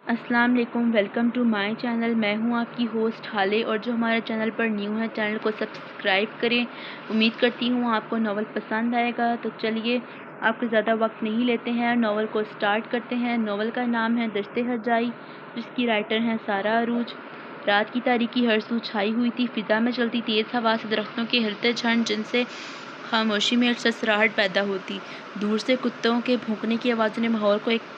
السلام علیکم، welcome to my channel. میں ہوں آپ کی ہوسٹ حالے، اور جو ہمارے چینل پر نیو ہے چینل کو سبسکرائب کریں۔ امید کرتی ہوں آپ کو ناول پسند آئے گا، تو چلیے آپ کو زیادہ وقت نہیں لیتے ہیں، ناول کو سٹارٹ کرتے ہیں۔ ناول کا نام ہے دشت ہرجائی، جس کی رائٹر ہیں سارہ عروج۔ رات کی تاریکی ہر سو چھائی ہوئی تھی، فضا میں چلتی تیز ہوا سے درختوں کے ہلتے چھن جن سے خاموشی میں سرسراہٹ پیدا ہوتی۔ دور سے کتوں کے بھونکنے کی آوازوں نے ماحول کو ایک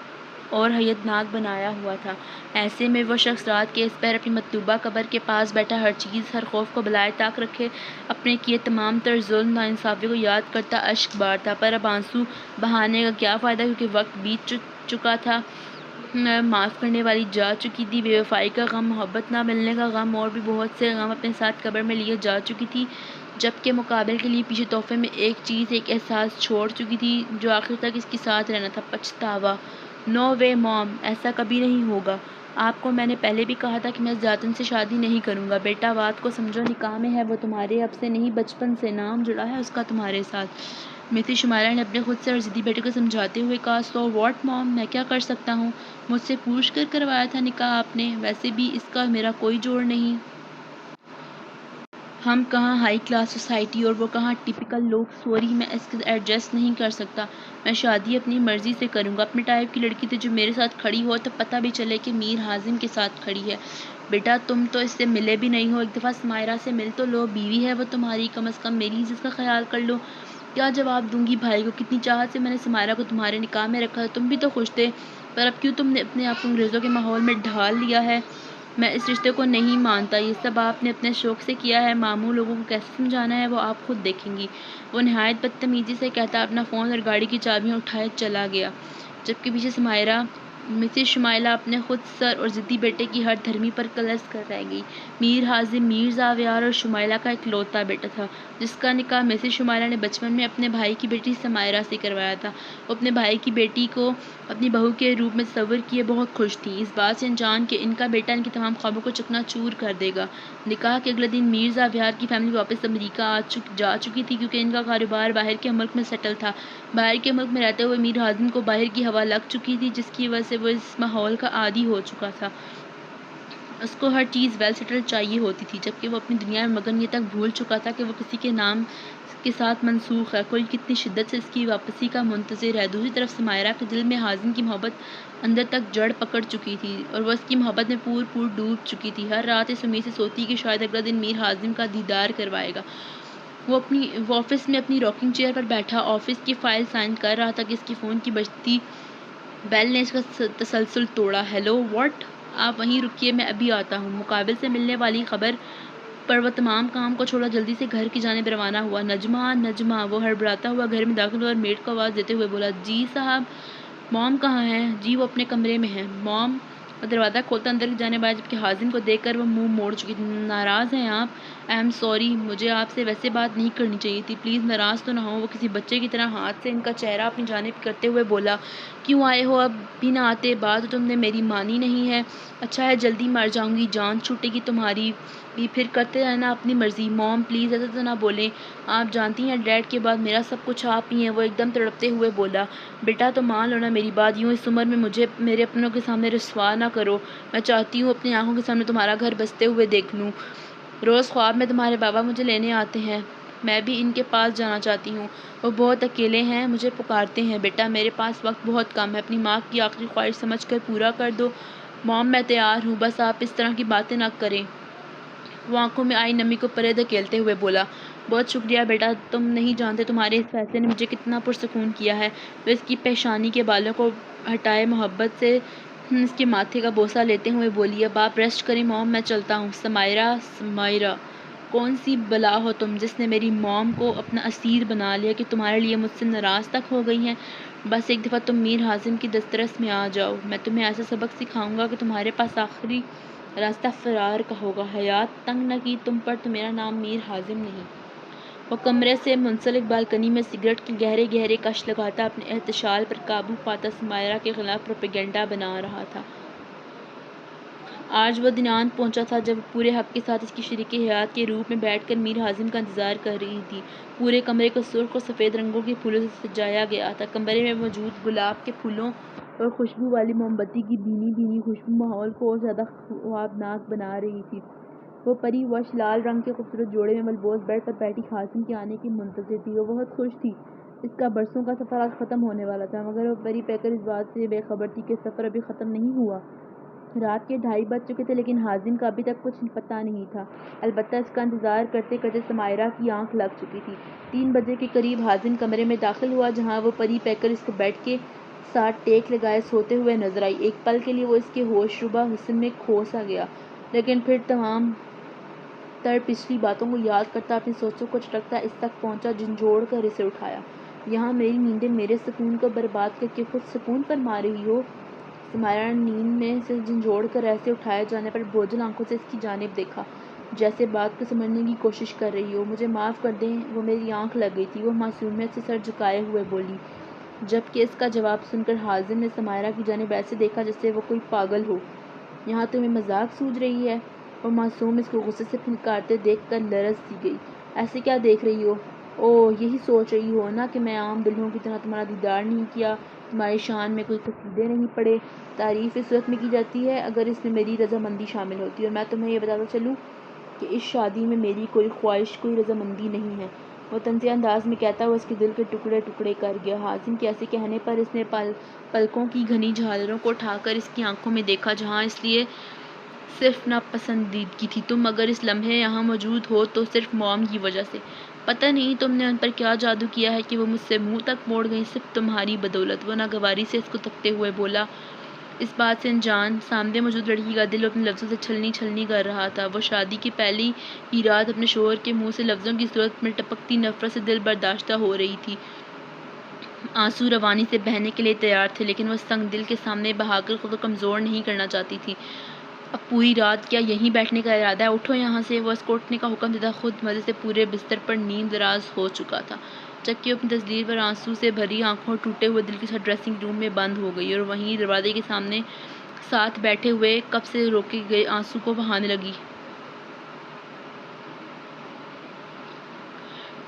اور حیرتناک بنایا ہوا تھا۔ ایسے میں وہ شخص رات کے اس پہر اپنی مطلوبہ قبر کے پاس بیٹھا ہر چیز، ہر خوف کو بلائے طاق رکھے اپنے کیے تمام تر ظلم ناانصافی کو یاد کرتا اشک بارتا۔ پر اب آنسو بہانے کا کیا فائدہ، کیونکہ وقت بیت چکا تھا، معاف کرنے والی جا چکی تھی، بے وفائی کا غم، محبت نہ ملنے کا غم اور بھی بہت سے غم اپنے ساتھ قبر میں لیے جا چکی تھی، جبکہ مقابل کے لیے پیچھے تحفے میں ایک چیز، ایک احساس چھوڑ چکی تھی جو آخر تک اس کے ساتھ رہنا تھا: پچھتاوا۔ نو وے موم، ایسا کبھی نہیں ہوگا۔ آپ کو میں نے پہلے بھی کہا تھا کہ میں زیاتن سے شادی نہیں کروں گا۔ بیٹا بات کو سمجھو، نکاح میں ہے وہ تمہارے اب سے نہیں، بچپن سے نام جڑا ہے اس کا تمہارے ساتھ۔ مسز شمائرہ نے اپنے خود سے اور ضدی بیٹے کو سمجھاتے ہوئے کہا۔ سو واٹ موم، میں کیا کر سکتا ہوں؟ مجھ سے پوچھ کر کروایا تھا نکاح آپ نے، ویسے بھی اس کا میرا کوئی جوڑ نہیں۔ ہم کہاں ہائی کلاس سوسائٹی اور وہ کہاں ٹپیکل لوگ۔ سوری، میں اس کے ایڈجسٹ نہیں کر سکتا۔ میں شادی اپنی مرضی سے کروں گا، اپنے ٹائپ کی لڑکی سے جو میرے ساتھ کھڑی ہو تو پتہ بھی چلے کہ میر حازم کے ساتھ کھڑی ہے۔ بیٹا تم تو اس سے ملے بھی نہیں ہو، ایک دفعہ سمائرہ سے مل تو لو، بیوی ہے وہ تمہاری، کم از کم میری عزت کا خیال کر لو۔ کیا جواب دوں گی بھائی کو؟ کتنی چاہت سے میں نے سمائرہ کو تمہارے نکاح میں رکھا تھا، تم بھی تو خوش تھے، پر اب کیوں تم نے اپنے آپ کو انگریزوں کے ماحول میں ڈھال لیا ہے؟ میں اس رشتے کو نہیں مانتا، یہ سب آپ نے اپنے شوق سے کیا ہے، ماموں لوگوں کو کیسے سمجھانا ہے وہ آپ خود دیکھیں گی۔ وہ نہایت بدتمیزی سے کہتا اپنا فون اور گاڑی کی چابیاں اٹھائے چلا گیا، جبکہ پیچھے مسز شمائلہ اپنے خود سر اور ضدی بیٹے کی ہر دھرمی پر کلرز کر رہ گئی۔ میر حازم میر زاویار اور شمائلہ کا اکلوتا بیٹا تھا، جس کا نکاح مسز شمائلہ نے بچپن میں اپنے بھائی کی بیٹی سمائرہ سے کروایا تھا۔ وہ اپنے بھائی کی بیٹی کو اپنی بہو کے روپ میں تصور کیے بہت خوش تھی، اس بات سے انجان کہ ان کا بیٹا ان کی تمام خوابوں کو چکنا چور کر دے گا۔ نکاح کے اگلے دن میر زاویار کی فیملی واپس امریکہ جا چکی تھی، کیونکہ ان کا کاروبار باہر کے ملک میں سیٹل تھا۔ باہر کے ملک میں رہتے ہوئے میر حازم کو باہر کی ہوا لگ چکی تھی، جس کی وجہ سے وہ اس ماحول کا عادی ہو چکا تھا۔ اس کو ہر چیز ویل سیٹل چاہیے ہوتی تھی، جبکہ وہ اپنی دنیا میں مگن یہ تک بھول چکا تھا کہ وہ کسی کے نام کے ساتھ منسوخ ہے، کوئی کتنی شدت سے اس کی واپسی کا منتظر ہے۔ دوسری طرف سمائرہ کے دل میں حازم کی محبت اندر تک جڑ پکڑ چکی تھی اور وہ اس کی محبت میں پور ڈوب چکی تھی۔ ہر رات اس امید سے سوتی کہ شاید اگلا دن میر حازم کا دیدار کروائے گا۔ وہ آفس میں اپنی راکنگ چیئر پر بیٹھا آفس کی فائل سائن کر رہا تھا کہ اس کی فون کی بجتی بیل نے اس کا تسلسل توڑا۔ Hello, what? آپ وہیں رکیے، میں ابھی آتا ہوں۔ مقابل سے ملنے والی خبر پر وہ تمام کام کو چھوڑا جلدی سے گھر کی جانب روانہ ہوا۔ نجمہ، نجمہ! وہ ہڑبڑاتا ہوا گھر میں داخل ہوا اور میڈ کو آواز دیتے ہوئے بولا۔ جی صاحب؟ موم کہاں ہے؟ جی وہ اپنے کمرے میں ہے۔ موم؟ وہ دروازہ کھولتا اندر کی جانب آیا، جبکہ حازم کو دیکھ کر وہ منہ موڑ چکی تھی۔ ناراض ہیں آپ؟ آئی ایم سوری، مجھے آپ سے ویسے بات نہیں کرنی چاہیے تھی، پلیز ناراض تو نہ ہوں۔ وہ کسی بچے کی طرح ہاتھ سے ان کا چہرہ اپنی جانب کرتے ہوئے بولا۔ کیوں آئے ہو؟ اب بھی نہ آتے، بات تو تم نے میری مانی نہیں ہے۔ اچھا ہے، جلدی مر جاؤں گی، جان چھوٹے گی تمہاری بھی، پھر کرتے رہنا اپنی مرضی۔ موم پلیز ایسا تو نہ بولیں، آپ جانتی ہیں ڈیڈ کے بعد میرا سب کچھ آپ ہی ہیں۔ وہ ایک دم تڑپتے ہوئے بولا۔ بیٹا تو مان لو نا میری بات، یوں اس عمر میں مجھے میرے اپنوں کے سامنے رسوا نہ کرو۔ میں چاہتی ہوں اپنی آنکھوں کے سامنے تمہارا گھر بستے ہوئے دیکھ لوں۔ روز خواب میں تمہارے بابا مجھے لینے آتے ہیں، میں بھی ان کے پاس جانا چاہتی ہوں، وہ بہت اکیلے ہیں، مجھے پکارتے ہیں۔ بیٹا میرے پاس وقت بہت کم ہے، اپنی ماں کی آخری خواہش سمجھ کر پورا کر دو۔ موم میں تیار ہوں، بس آپ اس طرح کی باتیں نہ کریں۔ وہ آنکھوں میں آئی نمی کو پرے دھکیلتے ہوئے بولا۔ بہت شکریہ بیٹا، تم نہیں جانتے تمہارے اس فیصلے نے مجھے کتنا پرسکون کیا ہے۔ وہ اس کی پیشانی کے بالوں کو ہٹائے محبت سے اس کے ماتھے کا بوسہ لیتے ہوئے بولی۔ اب آپ ریسٹ کریں موم، میں چلتا ہوں۔ سمائرہ، سمائرہ! کون سی بلا ہو تم، جس نے میری موم کو اپنا اسیر بنا لیا کہ تمہارے لیے مجھ سے ناراض تک ہو گئی ہیں؟ بس ایک دفعہ تم میر حازم کی دسترس میں آ جاؤ، میں تمہیں ایسا سبق سکھاؤں گا کہ تمہارے پاس آخری راستہ فرار کا ہوگا۔ حیات تنگ نہ کی تم پر تو میرا نام میر حازم نہیں۔ وہ کمرے سے منسلک بالکنی میں سگریٹ کے گہرے گہرے کش لگاتا اپنے احتشال پر قابو پاتا سمائرہ کے خلاف پروپیگنڈا بنا رہا تھا۔ آج وہ دن آن پہنچا تھا جب وہ پورے حق کے ساتھ اس کی شریک حیات کے روپ میں بیٹھ کر میر حازم کا انتظار کر رہی تھی۔ پورے کمرے کو سرخ اور سفید رنگوں کے پھولوں سے سجایا گیا تھا۔ کمرے میں موجود گلاب کے پھولوں اور خوشبو والی موم بتی کی بھینی بھینی خوشبو ماحول کو اور زیادہ خوابناک بنا رہی تھی۔ وہ پری وش لال رنگ کے خوبصورت جوڑے میں ملبوس بیڈ پر بیٹھی حازم کے آنے کی منتظر تھی۔ وہ بہت خوش تھی۔ اس کا برسوں کا سفر آج ختم ہونے والا تھا، مگر وہ پری پیکر اس بات سے بے خبر تھی کہ سفر ابھی ختم نہیں ہوا۔ رات کے 2:30 بج چکے تھے، لیکن حازم کا ابھی تک کچھ پتہ نہیں تھا۔ البتہ اس کا انتظار کرتے کرتے سمائرہ کی آنکھ لگ چکی تھی۔ 3 بجے کے قریب حازم کمرے میں داخل ہوا، جہاں وہ پری پیکر اس کو بیڈ کے ساتھ ٹیک لگائے سوتے ہوئے نظر آئی۔ ایک پل کے لیے وہ اس کے ہوش ربا حسن میں کھو سا گیا، لیکن پھر تمام تر پچھلی باتوں کو یاد کرتا، اپنی سوچوں کو جھٹکتا اس تک پہنچا، جھنجھوڑ کر اسے اٹھایا۔ یہاں میری نیندیں میرے سکون کو برباد کر کے خود سکون فرما رہی ہو؟ سمائرہ نے نیند میں سے جھنجھوڑ کر ایسے اٹھائے جانے پر بوجھل آنکھوں سے اس کی جانب دیکھا، جیسے بات کو سمجھنے کی کوشش کر رہی ہو۔ مجھے معاف کر دیں، وہ میری آنکھ لگ گئی تھی، وہ معصومیت سے سر جھکائے ہوئے بولی، جبکہ اس کا جواب سن کر حازم نے سمائرہ کی جانب ایسے دیکھا جیسے وہ کوئی پاگل ہو۔ یہاں تمہیں مذاق سوجھ رہی ہے؟ وہ معصوم اس کو غصے سے پھنکارتے دیکھ کر لرز سی گئی۔ ایسے کیا دیکھ رہی ہو؟ اوہ، یہی سوچ رہی ہو نا کہ میں عام دلہنوں کی طرح تمہارا دیدار نہیں کیا، تمہاری شان میں کوئی قصیدے نہیں پڑھے۔ تعریف اس صورت میں کی جاتی ہے اگر اس میں میری رضامندی شامل ہوتی، اور میں تمہیں یہ بتاتا چلوں کہ اس شادی میں میری کوئی خواہش، کوئی رضامندی نہیں ہے، وہ طنزیہ انداز میں کہتا ہوا اس کے دل کے ٹکڑے ٹکڑے کر گیا۔ حازم کے ایسے کہنے پر اس نے پلکوں کی گھنی جھالروں کو اٹھا کر اس کی آنکھوں میں دیکھا، جہاں اس لیے صرف ناپسندیدگی تھی۔ تم اگر اس لمحے یہاں موجود ہو تو صرف موم کی وجہ سے۔ پتہ نہیں تم نے ان پر کیا جادو کیا ہے کہ وہ مجھ سے منہ تک موڑ گئیں، صرف تمہاری بدولت۔ وہ ناگواری سے اس کو تکتے ہوئے بولا۔ اس بات سے انجان سامنے موجود لڑکی کا دل اپنے لفظوں سے چھلنی چھلنی کر رہا تھا۔ وہ شادی کی پہلی ہی رات اپنے شوہر کے منہ سے لفظوں کی صورت میں ٹپکتی نفرت سے دل برداشتہ ہو رہی تھی۔ آنسو روانی سے بہنے کے لیے تیار تھے، لیکن وہ سنگ دل کے سامنے بہا کر خود کو کمزور نہیں کرنا چاہتی تھی۔ اب پوری رات کیا یہیں بیٹھنے کا ارادہ ہے؟ اٹھو یہاں سے۔ وہ اس کو اٹھنے کا حکم دیتا خود مزے سے پورے بستر پر نیند دراز ہو چکا تھا، جبکہ وہ اپنی تسلیل پر آنسو سے بھری آنکھوں اور ٹوٹے ہوئے دل کے ساتھ ڈریسنگ روم میں بند ہو گئی، اور وہیں دروازے کے سامنے ساتھ بیٹھے ہوئے کب سے روکے گئے آنسو کو بہانے لگی۔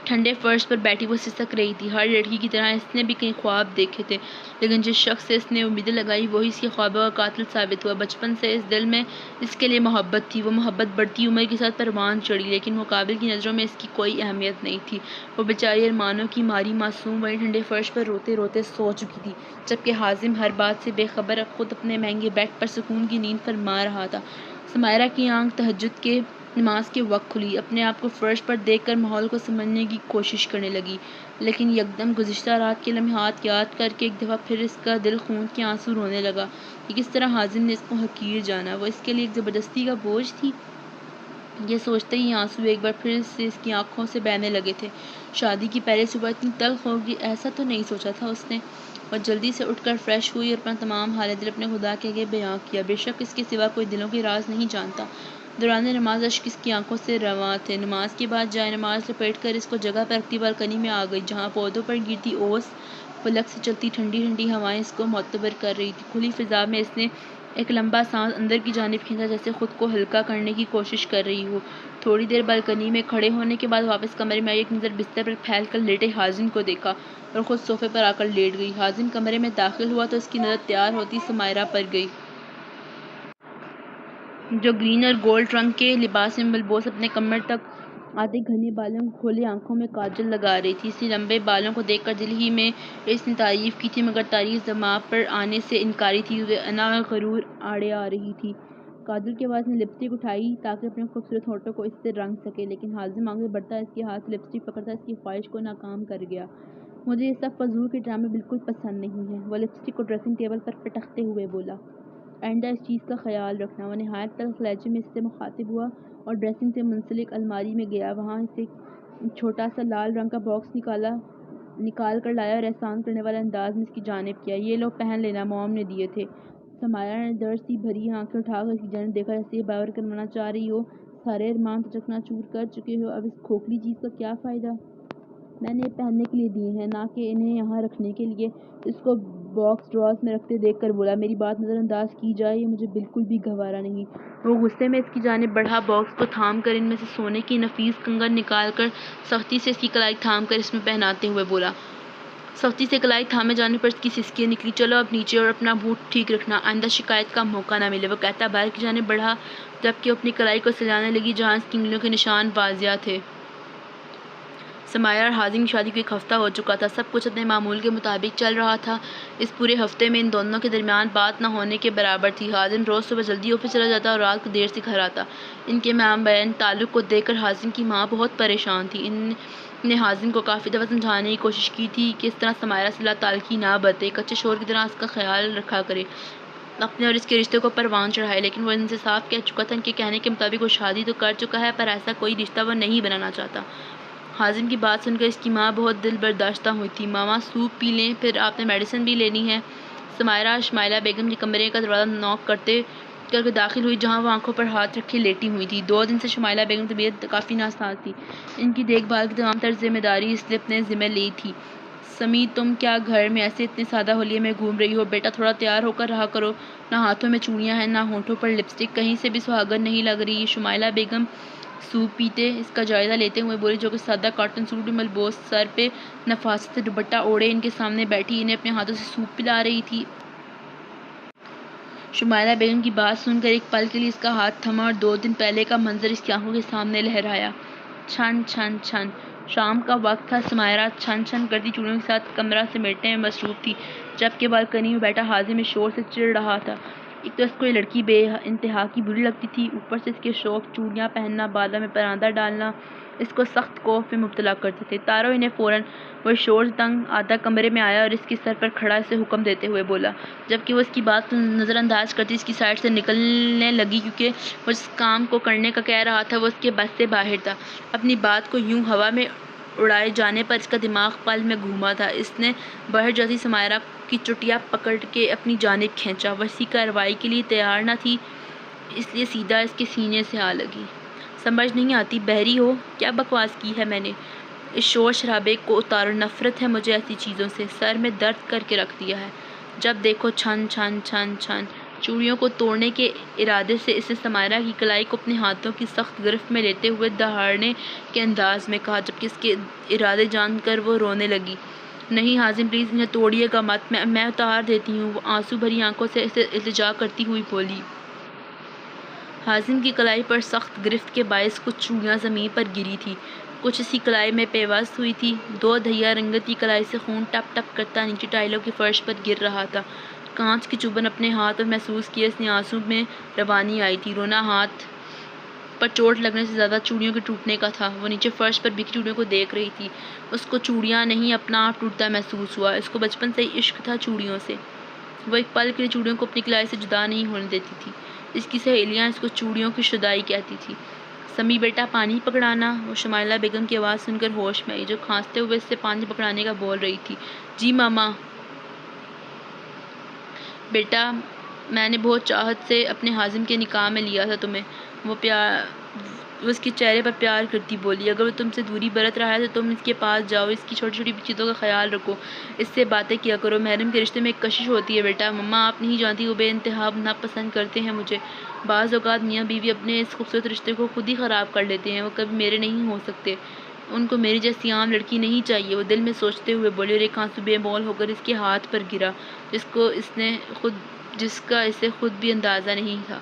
ٹھنڈے فرش پر بیٹھی وہ سسک رہی تھی۔ ہر لڑکی کی طرح اس نے بھی کئی خواب دیکھے تھے، لیکن جس شخص سے اس نے امیدیں لگائی وہی اس کے خوابوں کا قاتل ثابت ہوا۔ بچپن سے اس دل میں اس کے لیے محبت تھی۔ وہ محبت بڑھتی عمر کے ساتھ پروان چڑھی، لیکن مقابل کی نظروں میں اس کی کوئی اہمیت نہیں تھی۔ وہ بیچاری ارمانوں کی ماری معصوم وہیں ٹھنڈے فرش پر روتے روتے سو چکی تھی، جبکہ حازم ہر بات سے بے خبر اب خود اپنے مہنگے بیڈ پر سکون کی نیند فرما رہا تھا۔ سمائرہ کی آنکھ تہجد کے نماز کے وقت کھلی، اپنے آپ کو فرش پر دیکھ کر ماحول کو سمجھنے کی کوشش کرنے لگی، لیکن یکدم گزشتہ رات کے لمحات یاد کر کے ایک دفعہ پھر اس کا دل خون کے آنسو رونے لگا کہ کس طرح حازم نے اس کو حقیر جانا۔ وہ اس کے لیے ایک زبردستی کا بوجھ تھی۔ یہ سوچتے ہی آنسو ایک بار پھر سے اس کی آنکھوں سے بہنے لگے تھے۔ شادی کی پہلی صبح اتنی تلخ ہوگی ایسا تو نہیں سوچا تھا اس نے۔ وہ جلدی سے اٹھ کر فریش ہوئی اور اپنا تمام حال دل اپنے خدا کے آگے بیان کیا۔ بے شک اس کے سوا کوئی دلوں کے راز نہیں جانتا۔ دوران نماز اشک اس کی آنکھوں سے رواں تھے۔ نماز کے بعد جائے نماز لپیٹ کر اس کو جگہ پر رکھتی بالکنی میں آ گئی، جہاں پودوں پر گرتی اوس، فلک سے چلتی ٹھنڈی ٹھنڈی ہوائیں اس کو معتبر کر رہی تھیں۔ کھلی فضا میں اس نے ایک لمبا سانس اندر کی جانب کھینچا، جیسے خود کو ہلکا کرنے کی کوشش کر رہی ہو۔ تھوڑی دیر بالکنی میں کھڑے ہونے کے بعد واپس کمرے میں آئی، ایک نظر بستر پر پھیل کر لیٹے حازم کو دیکھا اور خود صوفے پر آ کر لیٹ گئی۔ حازم کمرے میں داخل ہوا تو اس کی نظر تیار ہوتی سمائرہ پر گئی، جو گرین اور گولڈ رنگ کے لباس میں ملبوس اپنے کمر تک آتے گھنے بالوں کو کھولے آنکھوں میں کاجل لگا رہی تھی۔ اس لمبے بالوں کو دیکھ کر دل ہی میں اس نے تعریف کی تھی، مگر تعریف زبان پر آنے سے انکاری تھی۔ اسے انا غرور آڑے آ رہی تھی۔ کاجل کے بعد اس نے لپسٹک اٹھائی تاکہ اپنے خوبصورت ہونٹوں کو اس سے رنگ سکے، لیکن حازم آگے بڑھتا اس کے ہاتھ سے لپسٹک پکڑتا اس کی خواہش کو ناکام کر گیا۔ مجھے یہ سب فضول کے ڈرامے بالکل پسند نہیں ہیں، وہ لپسٹک کو ڈریسنگ ٹیبل پر پٹکتے ہوئے بولا۔ آئندہ اس چیز کا خیال رکھنا۔ وہ نہایت تلخ لہجے میں اس سے مخاطب ہوا اور ڈریسنگ سے منسلک الماری میں گیا، وہاں سے ایک چھوٹا سا لال رنگ کا باکس نکال کر لایا اور احسان کرنے والے انداز میں اس کی جانب کیا۔ یہ لو پہن لینا، موم نے دیے تھے۔ سمائرہ نے درد سی بھری آنکھیں اٹھا کر اس کی جانب دیکھا، جیسے یہ باور کروانا چاہ رہی ہو سارے ارمان تو چکنا چور کر چکے ہو، اب اس کھوکھلی چیز کا کیا فائدہ؟ میں نے یہ پہننے کے لیے دیے ہیں، نہ کہ انہیں یہاں رکھنے کے لیے۔ اس کو باکس ڈراز میں رکھتے دیکھ کر بولا۔ میری بات نظر انداز کی جائے، یہ مجھے بالکل بھی گوارا نہیں۔ وہ غصے میں اس کی جانب بڑھا، باکس کو تھام کر ان میں سے سونے کی نفیس کنگن نکال کر سختی سے اس کی کلائی تھام کر اس میں پہناتے ہوئے بولا۔ سختی سے کلائی تھامے جانے پر اس کی سسکیاں نکلی۔ چلو اب نیچے اور اپنا بوٹ ٹھیک رکھنا، آئندہ شکایت کا موقع نہ ملے، وہ کہتا باہر کی جانب بڑھا جبکہ وہ اپنی کلائی کو سلانے لگی جہاں اس کی انگلیوں کے نشان واضح تھے۔ سمائرہ اور حازم کی شادی کو 1 ہفتہ ہو چکا تھا۔ سب کچھ اپنے معمول کے مطابق چل رہا تھا۔ اس پورے ہفتے میں ان دونوں کے درمیان بات نہ ہونے کے برابر تھی۔ حازم روز صبح جلدی آفس چلا جاتا اور رات کو دیر سے گھر آتا۔ ان کے مابین تعلق کو دیکھ کر حازم کی ماں بہت پریشان تھی۔ انہوں نے حازم کو کافی دفعہ سمجھانے کی کوشش کی تھی کہ اس طرح سمائرہ سے لا تعلقی نہ برتے، ایک اچھے شوہر کی طرح اس کا خیال رکھا کرے، اپنے اور اس کے رشتے کو پروان چڑھائے، لیکن وہ ان سے صاف کہہ چکا تھا۔ ان کے کہنے کے مطابق وہ شادی تو کر چکا ہے پر ایسا کوئی رشتہ وہ نہیں بنانا چاہتا۔ حازم کی بات سن کر اس کی ماں بہت دل برداشتہ ہوئی تھی۔ ماما سوپ پی لیں، پھر آپ نے میڈیسن بھی لینی ہے۔ سمائرہ شمائلہ بیگم کے کمرے کا دروازہ نوک کر کے داخل ہوئی جہاں وہ آنکھوں پر ہاتھ رکھے لیٹی ہوئی تھی۔ 2 دن سے شمائلہ بیگم کی طبیعت کافی ناساز تھی۔ ان کی دیکھ بھال کی تمام تر ذمہ داری اس نے اپنے ذمہ لی تھی۔ سمی تم کیا گھر میں ایسے اتنے سادہ حلیے میں گھوم رہی ہو؟ بیٹا تھوڑا تیار ہو کر رہا کرو، نہ ہاتھوں میں چوڑیاں ہیں نہ ہونٹوں پر لپسٹک، کہیں سے بھی سہاگن نہیں لگ رہی۔ شمائلہ بیگم سوپ پیتے اس کا جائزہ لیتے ہوئے بولی، جو کہ سادہ کاٹن سوٹ میں ملبوس، سر پہ نفاست سے دوپٹہ اوڑھے ان کے سامنے بیٹھی انہیں اپنے ہاتھوں سے سوپ پلا رہی تھی۔ شمائلہ بیگم کی بات سن کر ایک پل کے لیے اس کا ہاتھ تھما اور 2 دن پہلے کا منظر اس کی آنکھوں کے سامنے لہرایا۔ چھن چھن چھن شام کا وقت تھا۔ سمائرہ چھن چھن کرتی چوڑیوں کے ساتھ کمرہ سمیٹنے میں مصروف تھی، جبکہ بالکنی میں بیٹھا حازم اس شور سے چڑ رہا تھا۔ ایک تو اس کو یہ لڑکی بے انتہا کی بری لگتی تھی، اوپر سے اس کے شوق چوڑیاں پہننا، بالوں میں پراندہ ڈالنا اس کو سخت خوف میں مبتلا کرتے تھے۔ تارو انہیں فوراً وہ شور سے تنگ آتا کمرے میں آیا اور اس کے سر پر کھڑا اسے حکم دیتے ہوئے بولا، جبکہ وہ اس کی بات کو نظر انداز کرتی اس کی سائڈ سے نکلنے لگی کیونکہ وہ جس کام کو کرنے کا کہہ رہا تھا وہ اس کے بس سے باہر تھا۔ اپنی بات کو یوں ہوا میں اڑائے جانے پر اس کا دماغ پل میں گھوما تھا۔ اس نے باہر جاتی سمائرہ کی چٹیا پکڑ کے اپنی جانب کھینچا۔ وہ اسی کارروائی کے لیے تیار نہ تھی، اس لیے سیدھا اس کے سینے سے آ لگی۔ سمجھ نہیں آتی بحری ہو؟ کیا بکواس کی ہے میں نے؟ اس شور شرابے کو اتارو، نفرت ہے مجھے ایسی چیزوں سے، سر میں درد کر کے رکھ دیا ہے۔ جب دیکھو چھن چھن چھن چھن۔ چوڑیوں کو توڑنے کے ارادے سے اس نے سمائرہ کی کلائی کو اپنے ہاتھوں کی سخت گرفت میں لیتے ہوئے دہاڑنے کے انداز میں کہا، جبکہ اس کے ارادے جان کر وہ رونے لگی۔ نہیں حازم پلیز انہیں توڑیے گا مت، میں اتار دیتی ہوں، وہ آنسو بھری آنکھوں سے اسے التجا کرتی ہوئی بولی۔ حازم کی کلائی پر سخت گرفت کے باعث کچھ چوڑیاں زمین پر گری تھی، کچھ اسی کلائی میں پیوست ہوئی تھی۔ 2 دھیا رنگتی کلائی سے خون ٹپ ٹپ کرتا نیچے ٹائلوں کی فرش پر گر رہا تھا۔ کانچ کی چبھن اپنے ہاتھ پر محسوس کیے اس نے آنسو میں روانی آئی تھی۔ رونا ہاتھ پر چوٹ لگنے سے زیادہ چوڑیوں کے ٹوٹنے کا تھا۔ وہ نیچے فرش پر بکھی چوڑیوں کو دیکھ رہی تھی۔ اس کو چوڑیاں نہیں اپنا آپ ٹوٹتا محسوس ہوا۔ اس کو بچپن سے ہی عشق تھا چوڑیوں سے۔ وہ ایک پل کے لیے چوڑیوں کو اپنی کلائی سے جدا نہیں ہونے دیتی تھی۔ اس کی سہیلیاں اس کو چوڑیوں کی شدائی کہتی تھی۔ سمی بیٹا پانی پکڑانا؟ وہ شمائلہ بیگم کی آواز سن کر ہوش میں آئی، جو کھانستے ہوئے اس سے پانی پکڑانے کا بول رہی تھی۔ جی ماما۔ بیٹا میں نے بہت چاہت سے اپنے حازم کے نکاح میں لیا تھا تمہیں، وہ اس کے چہرے پر پیار کرتی بولی، اگر وہ تم سے دوری برت رہا ہے تو تم اس کے پاس جاؤ، اس کی چھوٹی چھوٹی چیزوں کا خیال رکھو، اس سے باتیں کیا کرو۔ محرم کے رشتے میں ایک کشش ہوتی ہے بیٹا، مما آپ نہیں جانتی وہ بے انتہا ناپسند کرتے ہیں مجھے۔ بعض اوقات میاں بیوی اپنے اس خوبصورت رشتے کو خود ہی خراب کر لیتے ہیں، وہ کبھی میرے نہیں ہو سکتے، ان کو میری جیسی عام لڑکی نہیں چاہیے، وہ دل میں سوچتے ہوئے بولی، اور ایک آنسو بے مول ہو کر اس کے ہاتھ پر گرا جس کا اسے خود بھی اندازہ نہیں تھا۔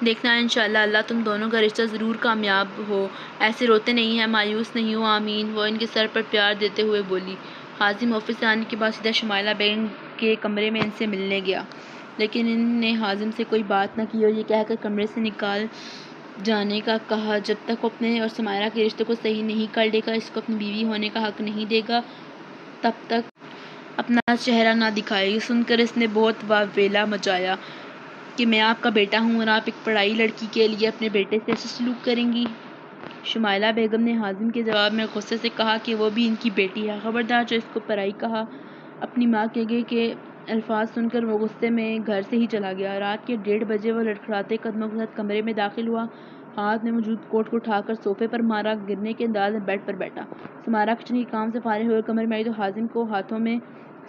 دیکھنا انشاءاللہ اللہ تم دونوں کا رشتہ ضرور کامیاب ہو، ایسے روتے نہیں ہیں، مایوس نہیں ہو، آمین، وہ ان کے سر پر پیار دیتے ہوئے بولی۔ حازم آفس سے آنے کے بعد سیدھا شمائلہ بیگم کے کمرے میں ان سے ملنے گیا، لیکن ان نے حازم سے کوئی بات نہ کی اور یہ کہہ کر کمرے سے نکال جانے کا کہا، جب تک وہ اپنے اور سمائرہ کے رشتے کو صحیح نہیں کر لے گا، اس کو اپنی بیوی ہونے کا حق نہیں دے گا، تب تک اپنا چہرہ نہ دکھائے گی۔ سن کر اس نے بہت واویلا مچایا کہ میں آپ کا بیٹا ہوں اور آپ ایک پڑھائی لڑکی کے لیے اپنے بیٹے سے ایسے سلوک کریں گی؟ شمائلہ بیگم نے حازم کے جواب میں غصے سے کہا کہ وہ بھی ان کی بیٹی ہے، خبردار جو اس کو پرائی کہا۔ اپنی ماں کے آگے کے الفاظ سن کر وہ غصے میں گھر سے ہی چلا گیا۔ رات کے 1:30 بجے وہ لڑکھڑاتے قدموں کے ساتھ کمرے میں داخل ہوا، ہاتھ میں موجود کوٹ کو اٹھا کر صوفے پر مارا، گرنے کے انداز میں بیڈ پر بیٹھا۔ سمائرہ کچن کے کام سے فارغ ہو کر کمرے میں آئی تو حازم کو ہاتھوں میں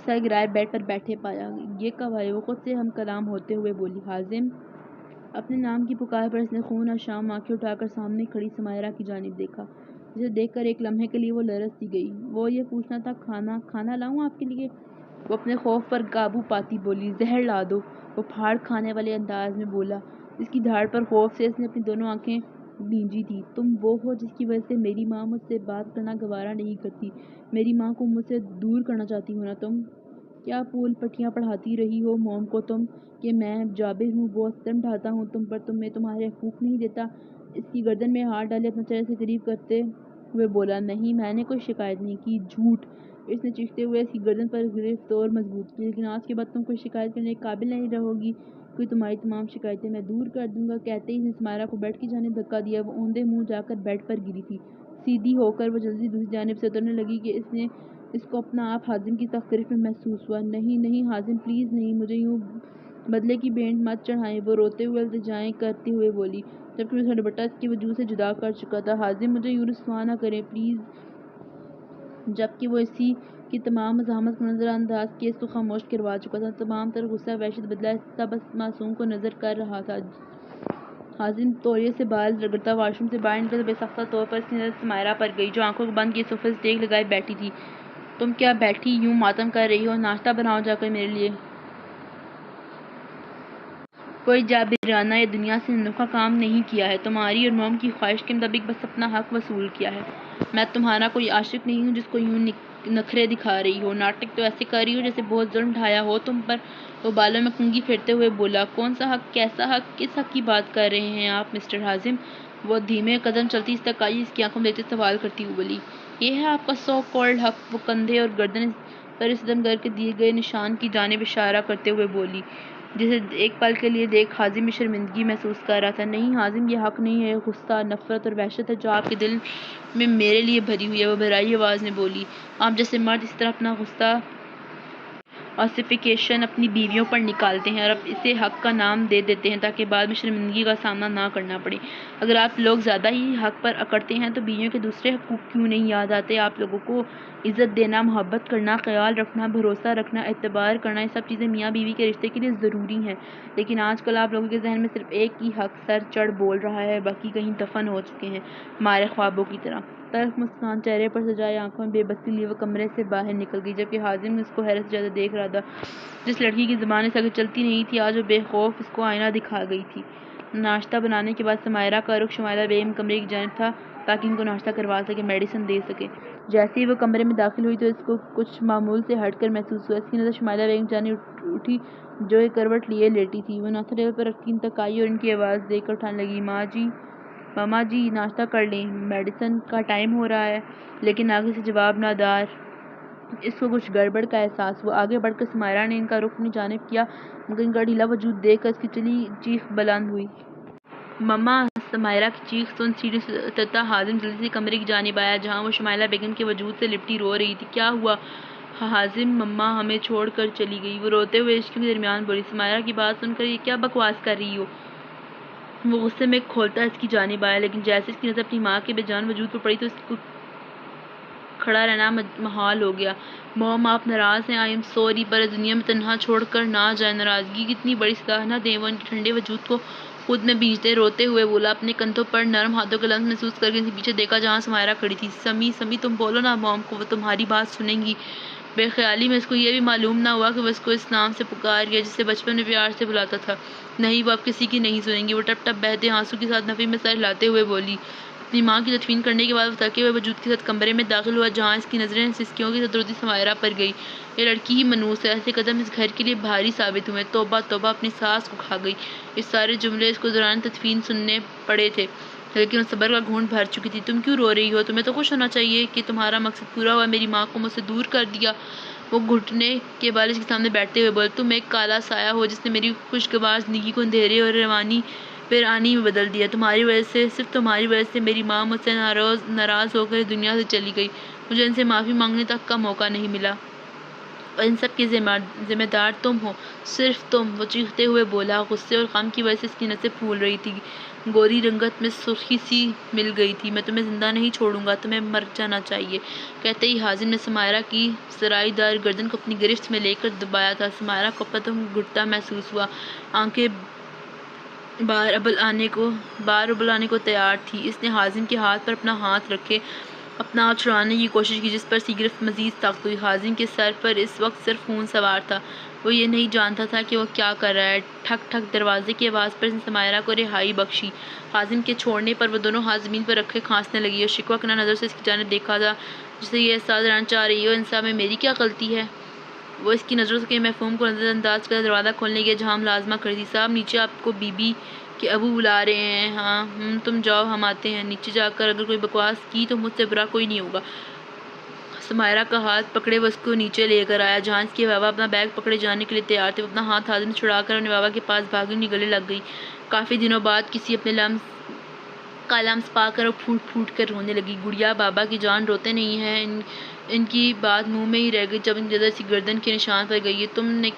سر گرائے بیڈ پر بیٹھے پایا۔ یہ کب آئے؟ وہ خود سے ہم کلام ہوتے ہوئے بولی۔ حازم اپنے نام کی پکار پر اس نے خون آشام آنکھیں اٹھا کر سامنے کھڑی سمائرہ کی جانب دیکھا۔ جسے دیکھ کر ایک لمحے کے لیے وہ لرز سی گئی۔ وہ یہ پوچھنا تھا کھانا لاؤں آپ کے لیے؟ وہ اپنے خوف پر قابو پاتی بولی، زہر لا دو۔ وہ پھاڑ کھانے والے انداز میں بولا، اس کی دھاڑ پر خوف سے اس نے اپنی دونوں آنکھیں بھینجی تھی۔ تم وہ ہو جس کی وجہ سے میری ماں مجھ سے بات کرنا گوارا نہیں کرتی۔ میری ماں کو مجھ سے دور کرنا چاہتی ہو نا تم؟ کیا پھول پٹیاں پڑھاتی رہی ہو موم کو تم کہ میں جابر ہوں، بہت ستم ڈھاتا ہوں تم پر، تمہیں تمہارے حقوق نہیں دیتا؟ اس کی گردن میں ہاتھ ڈالے اپنا چہرے سے قریب کرتے ہوئے بولا، نہیں میں نے کوئی شکایت نہیں کی، جھوٹ۔ اس نے چیختے ہوئے اس کی گردن پر گرفت اور مضبوط کی، لیکن آج کے بعد تم کوئی شکایت کرنے کے قابل نہیں رہو گی، کیونکہ تمہاری تمام شکایتیں میں دور کر دوں گا۔ کہتے ہی اس نے سمائرہ کو بیڈ کی جانب دھکا دیا۔ وہ اوندے منہ جا کر بیڈ پر گری تھی۔ سیدھی ہو کر وہ جلدی دوسری جانب سے اترنے لگی کہ اس کو اپنا آپ حازم کی سخت گرفت میں محسوس ہوا۔ نہیں نہیں حازم پلیز نہیں، مجھے یوں بدلے کی بینٹ مت چڑھائیں، وہ روتے ہوئے التجائیں کرتے ہوئے بولی، جبکہ اس کا دوپٹہ اس کے وجود سے جدا کر چکا تھا۔ حازم مجھے یوں رسوا نہ کریں پلیز۔ جبکہ وہ اسی کی تمام مزاحمت کو نظر انداز کیے اس کو خاموش کروا چکا تھا۔ تمام تر غصہ وحشت بدلہ آہستہ بس معصوم کو نظر کر رہا تھا۔ حازم تولیے سے بال رگڑتا واش روم سے باہر نکلا تو بے ساختہ طور پر اس کی نظر سمائرہ پر گئی، جو آنکھوں کو بند کیے صوفے سے ٹیک لگائے بیٹھی تھی۔ تم کیا بیٹھی یوں ماتم کر رہی ہو؟ ناشتہ بناؤ جا کر میرے لیے۔ کوئی جابرانہ یا دنیا سے انوکھا کام نہیں کیا ہے، تمہاری اور موم کی خواہش کے مطابق بس اپنا حق وصول کیا ہے۔ میں تمہارا کوئی عاشق نہیں ہوں جس کو یوں نخرے دکھا رہی ہو۔ ناٹک تو ایسے کر رہی ہو جیسے بہت ظلم ڈھایا ہو تم پر۔ وہ بالوں میں کنگھی پھیرتے ہوئے بولا، کون سا حق، کیسا حق، کس حق کی بات کر رہے ہیں آپ مسٹر حازم؟ وہ دھیمے قدم چلتی اس تک آئی، اس کی آنکھوں میں دیکھتے سوال کرتی ہوئی بولی، یہ ہے آپ کا سو کالڈ حق؟ وہ کندھے اور گردن پر استدم کر کے دیے گئے نشان کی جانب اشارہ کرتے ہوئے بولی، جسے ایک پل کے لیے دیکھ حازم میں شرمندگی محسوس کر رہا تھا۔ نہیں حازم، یہ حق نہیں ہے، غصہ، نفرت اور وحشت ہے جو آپ کے دل میں میرے لیے بھری ہوئی ہے۔ وہ بھرائی آواز میں بولی، آپ جیسے مرد اسی طرح اپنا غصہ اور سفیکیشن اپنی بیویوں پر نکالتے ہیں اور اب اسے حق کا نام دے دیتے ہیں تاکہ بعد میں شرمندگی کا سامنا نہ کرنا پڑے۔ اگر آپ لوگ زیادہ ہی حق پر اکڑتے ہیں تو بیویوں کے دوسرے حقوق کیوں نہیں یاد آتے؟ آپ لوگوں کو عزت دینا، محبت کرنا، خیال رکھنا، بھروسہ رکھنا، اعتبار کرنا، یہ سب چیزیں میاں بیوی کے رشتے کے لیے ضروری ہیں، لیکن آج کل آپ لوگوں کے ذہن میں صرف ایک ہی حق سر چڑھ بول رہا ہے، باقی کہیں دفن ہو چکے ہیں ہمارے خوابوں کی طرح۔ تلخ مسکان چہرے پر سجائے آنکھوں میں بے بسی لیے وہ کمرے سے باہر نکل گئی، جبکہ حازم اس کو حیرت سے زیادہ دیکھ رہا تھا۔ جس لڑکی کی زبان اس آگے چلتی نہیں تھی آج وہ بے خوف اس کو آئینہ دکھا گئی تھی۔ ناشتہ بنانے کے بعد سمائرہ کا رخ شمائلہ بیگم کمرے کی جانب تھا تاکہ ان کو ناشتہ کروا سکے، میڈیسن دے سکے۔ جیسے ہی وہ کمرے میں داخل ہوئی تو اس کو کچھ معمول سے ہٹ کر محسوس ہوا۔ اس کی نظر شمائلہ بیگم کی جانب اٹھی جو ایک کروٹ لیے لیٹی تھی۔ وہ ناشتہ ٹیبل پر رکھتی ان تک آئی اور ان کی آواز دیکھ کر اٹھانے لگی، ماما جی ناشتہ کر لیں، میڈیسن کا ٹائم ہو رہا ہے۔ لیکن آگے سے جواب نہ دار اس کو کچھ گڑبڑ کا احساس ہوا۔ آگے بڑھ کر سمائرہ نے ان کا رخ اپنی جانب کیا، مگر ان کا ڈھیلا وجود دیکھ کر اس کی چلی چیخ بلند ہوئی۔ مما! سمائرہ کی چیخ سن سیڑھیوں سے اترتا حازم جلدی سے کمرے کی جانب آیا جہاں وہ شمائلہ بیگم کے وجود سے لپٹی رو رہی تھی۔ کیا ہوا حازم؟ مما ہمیں چھوڑ کر چلی گئی، وہ روتے ہوئے اشکوں کے درمیان بولی۔ سمائرہ کی بات سن کر یہ کیا بکواس کر رہی ہو؟ وہ غصے میں کھولتا اس کی جانب آیا، لیکن جیسے اس کی نظر اپنی ماں کے بے جان وجود پر پڑی تو اس کو کھڑا رہنا محال ہو گیا۔ موم آپ ناراض ہیں؟ آئی ایم سوری، پر اس دنیا میں تنہا چھوڑ کر نہ جائیں، ناراضگی کی اتنی بڑی سزا نہ دیں۔ وہ ان کے ٹھنڈے وجود کو خود میں بھینچتے روتے ہوئے بولا، اپنے کندھوں پر نرم ہاتھوں کا لمس محسوس کر کے ان کے پیچھے دیکھا جہاں سمائرہ کھڑی تھی۔ سمی تم بولو نا موم کو، وہ تمہاری بات سنیں گی۔ بے خیالی میں اس کو یہ بھی معلوم نہ ہوا کہ وہ اس کو اس نام سے پکار گیا جسے بچپن میں پیار سے بلاتا تھا۔ نہیں، وہ اب کسی کی نہیں سنیں گی۔ وہ ٹپ ٹپ بہتے آنسوں کے ساتھ نفی میں سر ہلاتے ہوئے بولی۔ اپنی ماں کی تدفین کرنے کے بعد وہ تھکے ہوئے وجود کے ساتھ کمرے میں داخل ہوا جہاں اس کی نظریں سسکیوں کی ساتھ روتی سمائرہ پر گئی۔ یہ لڑکی ہی منحوس ہے، ایسے قدم اس گھر کے لیے بھاری ثابت ہوئے۔ توبہ توبہ، اپنی ساس کو کھا گئی۔ یہ سارے جملے اس کو دوران تدفین سننے پڑے تھے، لیکن وہ صبر کا گھونٹ بھر چکی تھی۔ تم کیوں رو رہی ہو؟ تمہیں تو خوش ہونا چاہیے کہ تمہارا مقصد پورا ہوا، میری ماں کو مجھ سے دور کر دیا۔ وہ گھٹنے کے بل اس کے سامنے بیٹھتے ہوئے بولے، تم ایک کالا سایہ ہو جس نے میری خوشگوار زندگی کو اندھیرے اور ویرانی میں بدل دیا۔ تمہاری وجہ سے، صرف تمہاری وجہ سے میری ماں مجھ سے ناراض ہو کر اس دنیا سے چلی گئی، مجھے ان سے معافی مانگنے تک کا موقع نہیں ملا، اور ان سب کی ذمہ دار تم ہو، صرف تم۔ وہ چیختے ہوئے بولا، غصے اور غم کی وجہ سے اس کی نسیں پھول رہی تھی، گوری رنگت میں سرخی سی مل گئی تھی۔ میں تمہیں زندہ نہیں چھوڑوں گا، تمہیں مر جانا چاہیے۔ کہتے ہی حازم نے سمائرہ کی سرائی دار گردن کو اپنی گرفت میں لے کر دبایا تھا۔ سمائرہ کو اپنا دم گھٹتا محسوس ہوا، آنکھیں بار ابل آنے کو تیار تھی۔ اس نے حازم کے ہاتھ پر اپنا ہاتھ رکھے اپنا ہاتھ چھڑانے کی کوشش کی، جس پر سی گرفت مزید سخت ہوئی۔ حازم کے سر پر اس وقت صرف خون سوار تھا، وہ یہ نہیں جانتا تھا کہ وہ کیا کر رہا ہے۔ ٹھک ٹھک دروازے کی آواز پر اس نے سمائرہ کو رہائی بخشی۔ حازم کے چھوڑنے پر وہ دونوں ہاتھ زمین پر رکھے کھانسنے لگی اور شکوہ کناں نظر سے اس کی جانب دیکھا تھا، جسے یہ احساس دلانا چاہ رہی ہو انصاف میں میری کیا غلطی ہے۔ وہ اس کی نظروں کے مفہوم کو نظر انداز کر دروازہ کھولنے گیا جہاں ملازمہ کھڑی تھی۔ صاحب نیچے آپ کو بی بی کے ابو بلا رہے ہیں۔ ہاں تم جاؤ، ہم آتے ہیں۔ نیچے جا کر اگر کوئی بکواس کی تو مجھ سے برا کوئی نہیں ہوگا۔ سمائرہ کا ہاتھ پکڑے وہ اس کو نیچے لے کر آیا جہاں اس کے بابا اپنا بیگ پکڑے جانے کے لیے تیار تھے۔ وہ اپنا ہاتھ حازم سے چھڑا کر اپنے بابا کے پاس بھاگی، انہیں گلے لگ گئی۔ کافی دنوں بعد کسی اپنے کا لمس پا کر وہ پھوٹ پھوٹ کر رونے لگی۔ گڑیا بابا کی جان روتے نہیں ہیں۔ ان کی بات منہ میں ہی رہ گئی جب ان کی نظر سی گردن کے نشان پر گئی۔ تم نے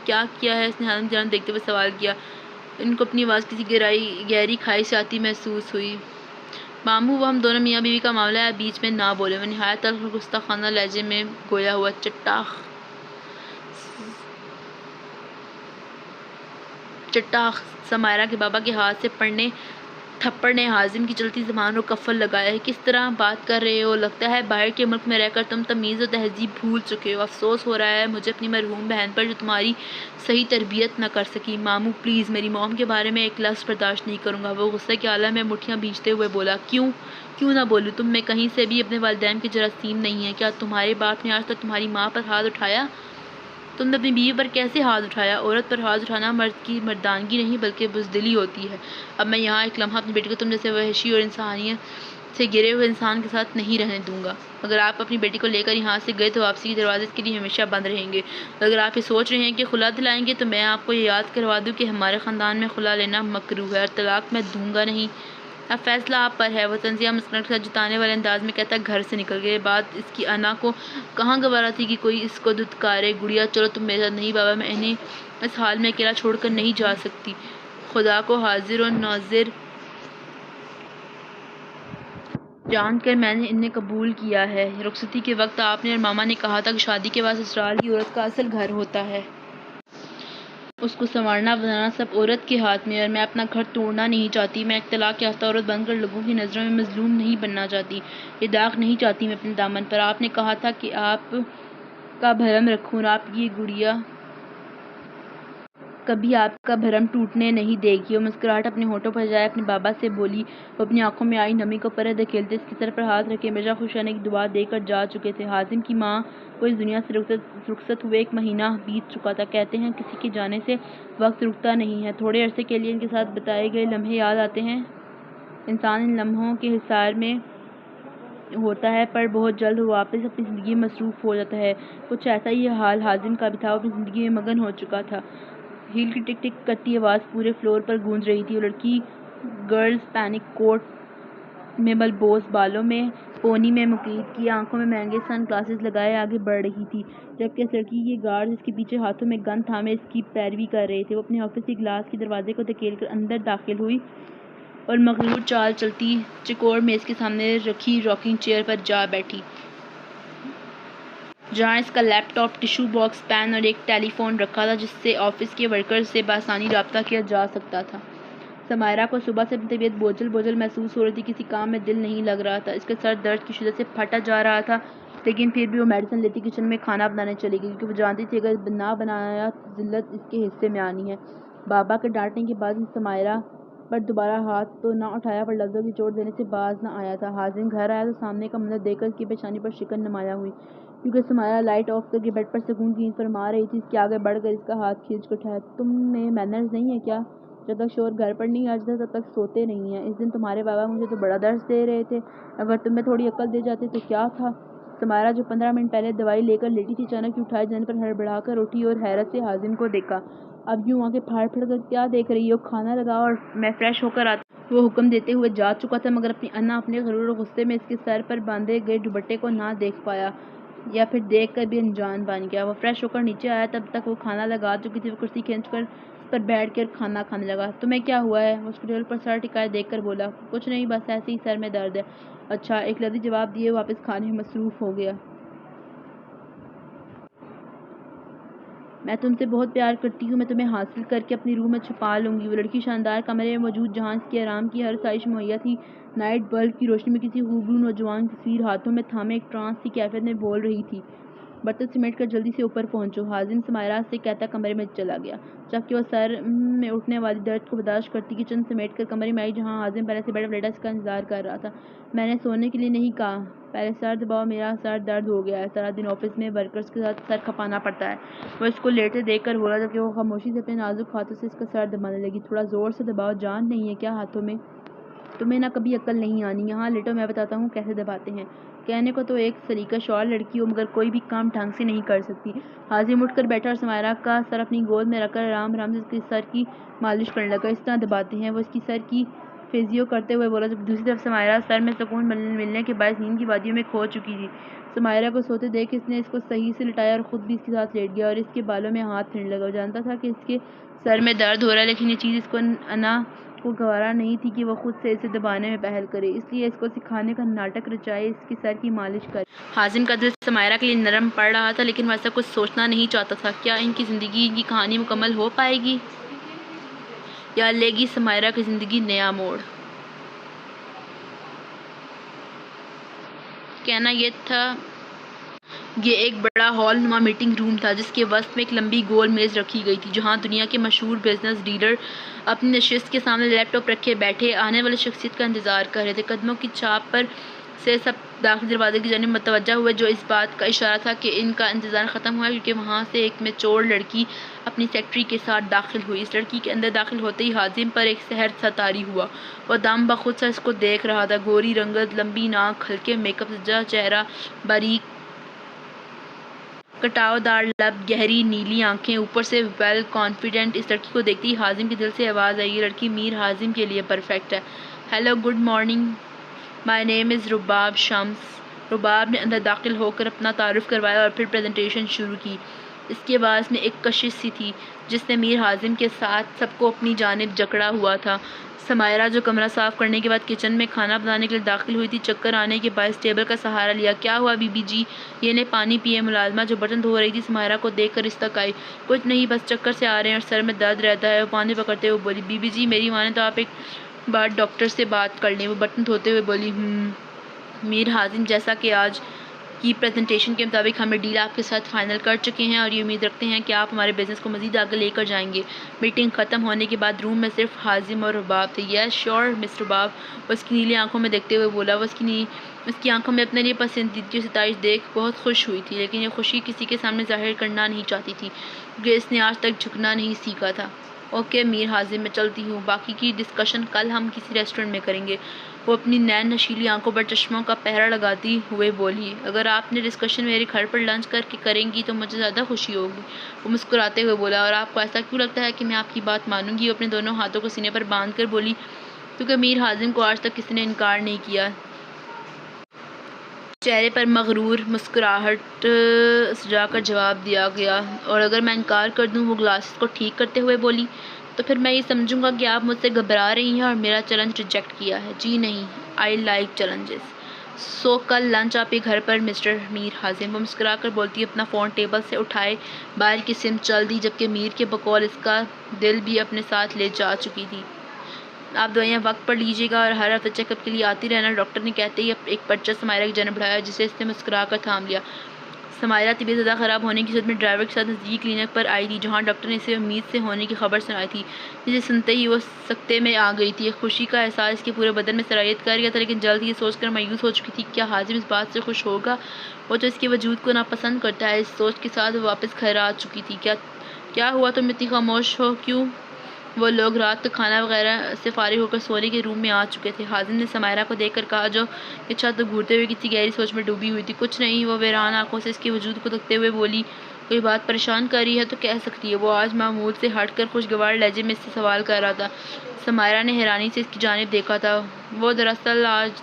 کیا کیا ہے؟ اس نے حازم کی جانب دیکھتے ہوئے سوال کیا۔ ان کو اپنی آواز کسی گہری کھائی سے آتی محسوس ہوئی۔ ماموں وہ ہم دونوں میاں بیوی کا معاملہ ہے، بیچ میں نہ بولے، وہ نہایت تلخ اور گستاخانہ لہجے میں گویا ہوا۔ چٹاخ سمائرہ کے بابا کے ہاتھ سے تھپڑ نے حازم کی چلتی زبان کو کفل لگایا۔ کس طرح بات کر رہے ہو؟ لگتا ہے باہر کے ملک میں رہ کر تم تمیز و تہذیب بھول چکے ہو۔ افسوس ہو رہا ہے مجھے اپنی مرحوم بہن پر جو تمہاری صحیح تربیت نہ کر سکی۔ ماموں پلیز، میری موم کے بارے میں ایک لفظ برداشت نہیں کروں گا۔ وہ غصے کے عالم میں مٹھیاں بھینچتے ہوئے بولا۔ کیوں نہ بولوں؟ تم میں کہیں سے بھی اپنے والدین کے جراثیم نہیں ہیں۔ کیا تمہارے باپ نے آج تک تمہاری ماں پر ہاتھ اٹھایا؟ تم نے اپنی بیوی پر کیسے ہاتھ اٹھایا؟ عورت پر ہاتھ اٹھانا مرد کی مردانگی نہیں بلکہ بزدلی ہوتی ہے۔ اب میں یہاں ایک لمحہ اپنی بیٹی کو تم جیسے وحشی اور انسانیت سے گرے ہوئے انسان کے ساتھ نہیں رہنے دوں گا۔ اگر آپ اپنی بیٹی کو لے کر یہاں سے گئے تو واپسی کے دروازے اس کے لیے ہمیشہ بند رہیں گے۔ اگر آپ یہ سوچ رہے ہیں کہ خلا دلائیں گے تو میں آپ کو یہ یاد کروا دوں کہ ہمارے خاندان میں خلا لینا مکروہ ہے اور طلاق میں دوں گا نہیں۔ اب فیصلہ آپ پر ہے۔ وہ طنزیہ مسکراہٹ کے ساتھ جتانے والے انداز میں کہتا گھر سے نکل گئے۔ بات اس کی انا کو کہاں گوارا تھی کہ کوئی اس کو دھتکارے۔ گڑیا چلو تم میرے ساتھ۔ نہیں بابا، میں انہیں اس حال میں اکیلا چھوڑ کر نہیں جا سکتی۔ خدا کو حاضر و ناظر جان کر میں نے انہیں قبول کیا ہے۔ رخصتی کے وقت آپ نے اور ماما نے کہا تھا کہ شادی کے بعد سسرال ہی عورت کا اصل گھر ہوتا ہے۔ اس کو سنوارنا بنانا سب عورت کے ہاتھ میں ہے اور میں اپنا گھر توڑنا نہیں چاہتی۔ میں ایک طلاق یافتہ عورت بن کر لوگوں کی نظروں میں مظلوم نہیں بننا چاہتی۔ یہ داغ نہیں چاہتی میں اپنے دامن پر۔ آپ نے کہا تھا کہ آپ کا بھرم رکھوں اور آپ کی گڑیا کبھی آپ کا بھرم ٹوٹنے نہیں دے گی۔ وہ مسکراہٹ اپنے ہونٹوں پر جائے اپنے بابا سے بولی۔ وہ اپنی آنکھوں میں آئی نمی کو پرے دھکیلتے اس کے سر پر ہاتھ رکھے ہمیشہ خوش رہنے کی دعا دے کر جا چکے تھے۔ حازم کی ماں کو اس دنیا سے رخصت ہوئے 1 مہینہ بیت چکا تھا۔ کہتے ہیں کسی کے جانے سے وقت رکتا نہیں ہے۔ تھوڑے عرصے کے لیے ان کے ساتھ بتائے گئے لمحے یاد آتے ہیں۔ انسان ان لمحوں کے حصار میں ہوتا ہے پر بہت جلد وہ واپس اپنی زندگی میں مصروف ہو جاتا ہے۔ کچھ ایسا ہی حال حازم کا بھی تھا۔ وہ اپنی زندگی میں مگن ہو چکا تھا۔ ہیل کی ٹک ٹک کرتی آواز پورے فلور پر گونج رہی تھی۔ وہ لڑکی گرلز پینک کوٹ میں بلبوز بالوں میں پونی میں مقید کیے آنکھوں میں مہنگے سن گلاسز لگائے آگے بڑھ رہی تھی، جبکہ اس لڑکی کے گارڈز اس کے پیچھے ہاتھوں میں گن تھامے اس کی پیروی کر رہے تھے۔ وہ اپنے آفس کے گلاس کے دروازے کو دھکیل کر اندر داخل ہوئی اور مغرور چال چلتی چوکور میز کے سامنے رکھی راکنگ چیئر پر جا بیٹھی، جہاں اس کا لیپ ٹاپ، ٹشو باکس، پین اور ایک ٹیلی فون رکھا تھا جس سے آفس کے ورکرز سے بآسانی رابطہ کیا جا سکتا تھا۔ سمائرہ کو صبح سے اپنی طبیعت بوجھل بوجھل محسوس ہو رہی تھی۔ کسی کام میں دل نہیں لگ رہا تھا۔ اس کا سر درد کی شدت سے پھٹا جا رہا تھا، لیکن پھر بھی وہ میڈیسن لیتی کچن میں کھانا بنانے چلی گئی کیونکہ وہ جانتی تھی اگر نہ بنایا ذلت اس کے حصے میں آنی ہے۔ بابا کے ڈانٹنے کے بعد سمائرہ پر دوبارہ ہاتھ تو نہ اٹھایا پر لفظوں کی چوٹ دینے سے باز نہ آیا تھا۔ حازم گھر آیا تو سامنے کا منظر دیکھ کر اس کی پیشانی پر شکن نمایاں ہوئی کیونکہ سمائرہ لائٹ آف کر کے بیڈ پر سکون کی نیند فرما رہی تھی۔ اس کے آگے بڑھ کر اس کا ہاتھ کھینچ کر اٹھایا۔ تم میں مینرز نہیں ہے کیا؟ جب تک شوہر گھر پر نہیں آ جاتا تب تک سوتے نہیں ہیں۔ اس دن تمہارے بابا مجھے تو بڑا درس دے رہے تھے، اگر تمہیں تھوڑی عقل دے جاتے تو کیا تھا؟ سمائرہ جو 15 منٹ پہلے دوائی لے کر لیٹی تھی اچانک اٹھائے جانے پر ہڑبڑا کر اٹھی اور حیرت سے حازم کو دیکھا۔ اب یوں آنکھیں پھاڑ پھاڑ کر کیا دیکھ رہی ہو؟ کھانا لگاؤ اور میں فریش ہو کر آتا ہوں۔ وہ حکم دیتے ہوئے جا چکا تھا مگر اپنی انا اپنے غرور اور غصے میں اس کے سر پر باندھے گئے دوپٹے کو نہ دیکھ پایا یا پھر دیکھ کر بھی انجان بن گیا۔ وہ فریش ہو کر نیچے آیا تب تک وہ کھانا لگا چکی تھی۔ وہ کرسی کھینچ کر اس پر بیٹھ کر کھانا کھانے لگا۔ تمہیں کیا ہوا ہے؟ وہ اس کو ٹیبل پر سر ٹکائے دیکھ کر بولا۔ کچھ نہیں، بس ایسے ہی سر میں درد ہے۔ اچھا، ایک لفظی جواب دیے واپس کھانے میں مصروف ہو گیا۔ میں تم سے بہت پیار کرتی ہوں، میں تمہیں حاصل کر کے اپنی روح میں چھپا لوں گی۔ وہ لڑکی شاندار کمرے میں موجود جہاں اس کے آرام کی ہر خواہش مہیا تھی۔ نائٹ بلب کی روشنی میں کسی خوبصورت نوجوان کی تصویر ہاتھوں میں تھامے ایک ٹرانس کی کیفیت میں بول رہی تھی، برتن سمیٹ کر جلدی سے اوپر پہنچو۔ حازم سمائرہ سے کہتا کمرے میں چلا گیا، جبکہ وہ سر میں اٹھنے والی درد کو برداشت کرتی کچن سمیٹ کر کمرے میں آئی جہاں حازم پہلے سے بیڈ پر لیٹا اس کا انتظار کر رہا تھا۔ میں نے سونے کے لیے نہیں کہا، پہلے سر دباؤ، میرا سر درد ہو گیا ہے، سارا دن آفس میں ورکرز کے ساتھ سر کھپانا پڑتا ہے۔ وہ اس کو لیٹے دیکھ کر بولا جبکہ وہ خاموشی سے اپنے نازک ہاتھوں سے اس کا سر دبانے لگی۔ تھوڑا زور سے دباؤ، جان نہیں ہے کیا ہاتھوں میں؟ تمہیں نہ کبھی عقل نہیں آنی۔ یہاں لیٹو، میں بتاتا ہوں کیسے دباتے ہیں۔ کہنے کو تو ایک سلیقہ شعور لڑکی ہو مگر کوئی بھی کام ڈھنگ سے نہیں کر سکتی۔ حازم اٹھ کر بیٹھا اور سمائرہ کا سر اپنی گود میں رکھ کر آرام آرام سے اس کے سر کی مالش کرنے لگا۔ اس طرح دباتے ہیں، وہ اس کی سر کی فزیو کرتے ہوئے بولا، جب دوسری طرف سمائرہ سر میں سکون ملنے کے باعث نیند کی وادیوں میں کھو چکی تھی۔ سمائرہ کو سوتے دیکھ اس نے اس کو صحیح سے لٹایا اور خود بھی اس کے ساتھ لیٹ گیا اور اس کے بالوں میں ہاتھ پھیرنے لگا۔ وہ جانتا تھا کہ اس کے سر میں درد ہو رہا ہے، لیکن یہ چیز اس کو انا کو گوارا نہیں تھی کہ وہ خود سے اسے دبانے میں پہل کرے، اس لیے اس کو سکھانے کا ناٹک رچائے، اس کے سر کی مالش کرے۔ حازم کا دل سمائرہ کے لیے نرم پڑ رہا تھا، لیکن وہ ایسا کچھ سوچنا نہیں چاہتا تھا۔ کیا ان کی زندگی، ان کی کہانی مکمل ہو پائے گی یا لے گی سمائرہ کی زندگی نیا موڑ؟ کہنا یہ تھا، یہ ایک بڑا ہال نما میٹنگ روم تھا جس کے وسط میں ایک لمبی گول میز رکھی گئی تھی جہاں دنیا کے مشہور بزنس ڈیلر اپنی نشست کے سامنے لیپ ٹاپ رکھے بیٹھے آنے والی شخصیت کا انتظار کر رہے تھے۔ قدموں کی چھاپ پر سے سب داخلی دروازے کی جانب متوجہ ہوئے، جو اس بات کا اشارہ تھا کہ ان کا انتظار ختم ہوا ہے، کیونکہ وہاں سے ایک میچور لڑکی اپنی سیکرٹری کے ساتھ داخل ہوئی۔ اس لڑکی کے اندر داخل ہوتے ہی حازم پر ایک سحر سا طاری ہوا۔ وہ دم بخود سا اس کو دیکھ رہا تھا، گوری رنگت، لمبی ناک، ہلکے میک اپ زدہ چہرہ، باریک کٹاؤ دار لب، گہری نیلی آنکھیں، اوپر سے ویل کانفیڈنٹ۔ اس لڑکی کو دیکھتے ہی حازم کے دل سے آواز آئی، یہ لڑکی میر حازم کے لیے پرفیکٹ ہے۔ ہیلو، گڈ مارننگ، مائی نیم از رباب شمس۔ رباب نے اندر داخل ہو کر اپنا تعارف کروایا اور پھر پریزنٹیشن شروع کی۔ اس کی آواز میں ایک کشش سی تھی جس نے میر حازم کے ساتھ سب کو اپنی جانب جکڑا ہوا تھا۔ سمائرہ جو کمرہ صاف کرنے کے بعد کچن میں کھانا بنانے کے لیے داخل ہوئی تھی، چکر آنے کے باعث ٹیبل کا سہارا لیا۔ کیا ہوا بی بی جی؟ یہ نے پانی پیے۔ ملازمہ جو برتن دھو رہی تھی سمائرہ کو دیکھ کر اس تک آئی۔ کچھ نہیں، بس چکر سے آ رہے ہیں اور سر میں درد رہتا ہے، وہ پانی پکڑتے ہوئے بولی۔ بی بی جی میری مانے تو آپ ایک بار ڈاکٹر سے بات کر لیں، وہ برتن دھوتے ہوئے بولی۔ میر حازم، جیسا کہ آج کی پریزنٹیشن کے مطابق ہم یہ ڈیل آپ کے ساتھ فائنل کر چکے ہیں اور یہ امید رکھتے ہیں کہ آپ ہمارے بزنس کو مزید آگے لے کر جائیں گے۔ میٹنگ ختم ہونے کے بعد روم میں صرف حازم اور رباب تھے۔ یس شیور مس رباب، وہ اس کی نیلی آنکھوں میں دیکھتے ہوئے بولا۔ وہ اس کی آنکھوں میں اپنے لیے پسندیدگی اور ستائش دیکھ بہت خوش ہوئی تھی، لیکن یہ خوشی کسی کے سامنے ظاہر کرنا نہیں چاہتی تھی کیونکہ اس نے آج تک جھکنا نہیں سیکھا تھا۔ اوکے میر حازم، میں چلتی ہوں، باقی کی ڈسکشن کل ہم کسی ریسٹورنٹ میں کریں گے۔ وہ اپنی نین نشیلی آنکھوں پر چشموں کا پہرا لگاتی ہوئے بولی۔ اگر آپ نے ڈسکشن میرے گھر پر لنچ کر کے کریں گی تو مجھے زیادہ خوشی ہوگی، وہ مسکراتے ہوئے بولا۔ اور آپ کو ایسا کیوں لگتا ہے کہ میں آپ کی بات مانوں گی؟ وہ اپنے دونوں ہاتھوں کو سینے پر باندھ کر بولی۔ کیونکہ میر حازم کو آج تک کسی نے انکار نہیں کیا۔ چہرے پر مغرور مسکراہٹ سجا کر جواب دیا گیا۔ اور اگر میں انکار کر دوں، وہ گلاسز کو ٹھیک کرتے ہوئے بولی، تو پھر میں یہ سمجھوں گا کہ آپ مجھ سے گھبرا رہی ہیں اور میرا چیلنج ریجیکٹ کیا ہے۔ جی نہیں، آئی لائک چیلنجز۔ سو کل لنچ آپ کے گھر پر مسٹر میر حازم، وہ مسکرا کر بولتی اپنا فون ٹیبل سے اٹھائے باہر کی سمت چل دی، جبکہ میر کے بقول اس کا دل بھی اپنے ساتھ لے جا چکی تھی۔ آپ دوائیاں وقت پر لیجیے گا اور ہر ہفتے چیک اپ کے لیے آتی رہنا، ڈاکٹر نے کہتے ہی ایک پرچہ سمائرہ کی جانب بڑھایا جسے اس نے مسکرا کر تھام لیا۔ سمائرہ طبیعت زیادہ خراب ہونے کی صورت میں ڈرائیور کے ساتھ نزدیکی کلینک پر آئی تھی جہاں ڈاکٹر نے اسے امید سے ہونے کی خبر سنائی تھی، جسے سنتے ہی وہ سکتے میں آ گئی تھی۔ ایک خوشی کا احساس اس کے پورے بدن میں سرایت کر گیا تھا، لیکن جلد ہی یہ سوچ کر مایوس ہو چکی تھی کہ کیا حازم اس بات سے خوش ہوگا؟ وہ تو اس کے وجود کو ناپسند کرتا ہے۔ اس سوچ کے ساتھ وہ واپس گھر آ چکی تھی۔ کیا ہوا، تم اتنی خاموش ہو کیوں؟ وہ لوگ رات کا کھانا وغیرہ سے فارغ ہو کر سونے کے روم میں آ چکے تھے۔ حازم نے سمائرہ کو دیکھ کر کہا جو کہ چھت گھورتے ہوئے کسی گہری سوچ میں ڈوبی ہوئی تھی۔ کچھ نہیں، وہ ویران آنکھوں سے اس کے وجود کو دیکھتے ہوئے بولی۔ کوئی بات پریشان کر رہی ہے تو کہہ سکتی ہے۔ وہ آج معمول سے ہٹ کر خوشگوار لہجے میں اس سے سوال کر رہا تھا۔ سمائرہ نے حیرانی سے اس کی جانب دیکھا تھا۔ وہ دراصل آج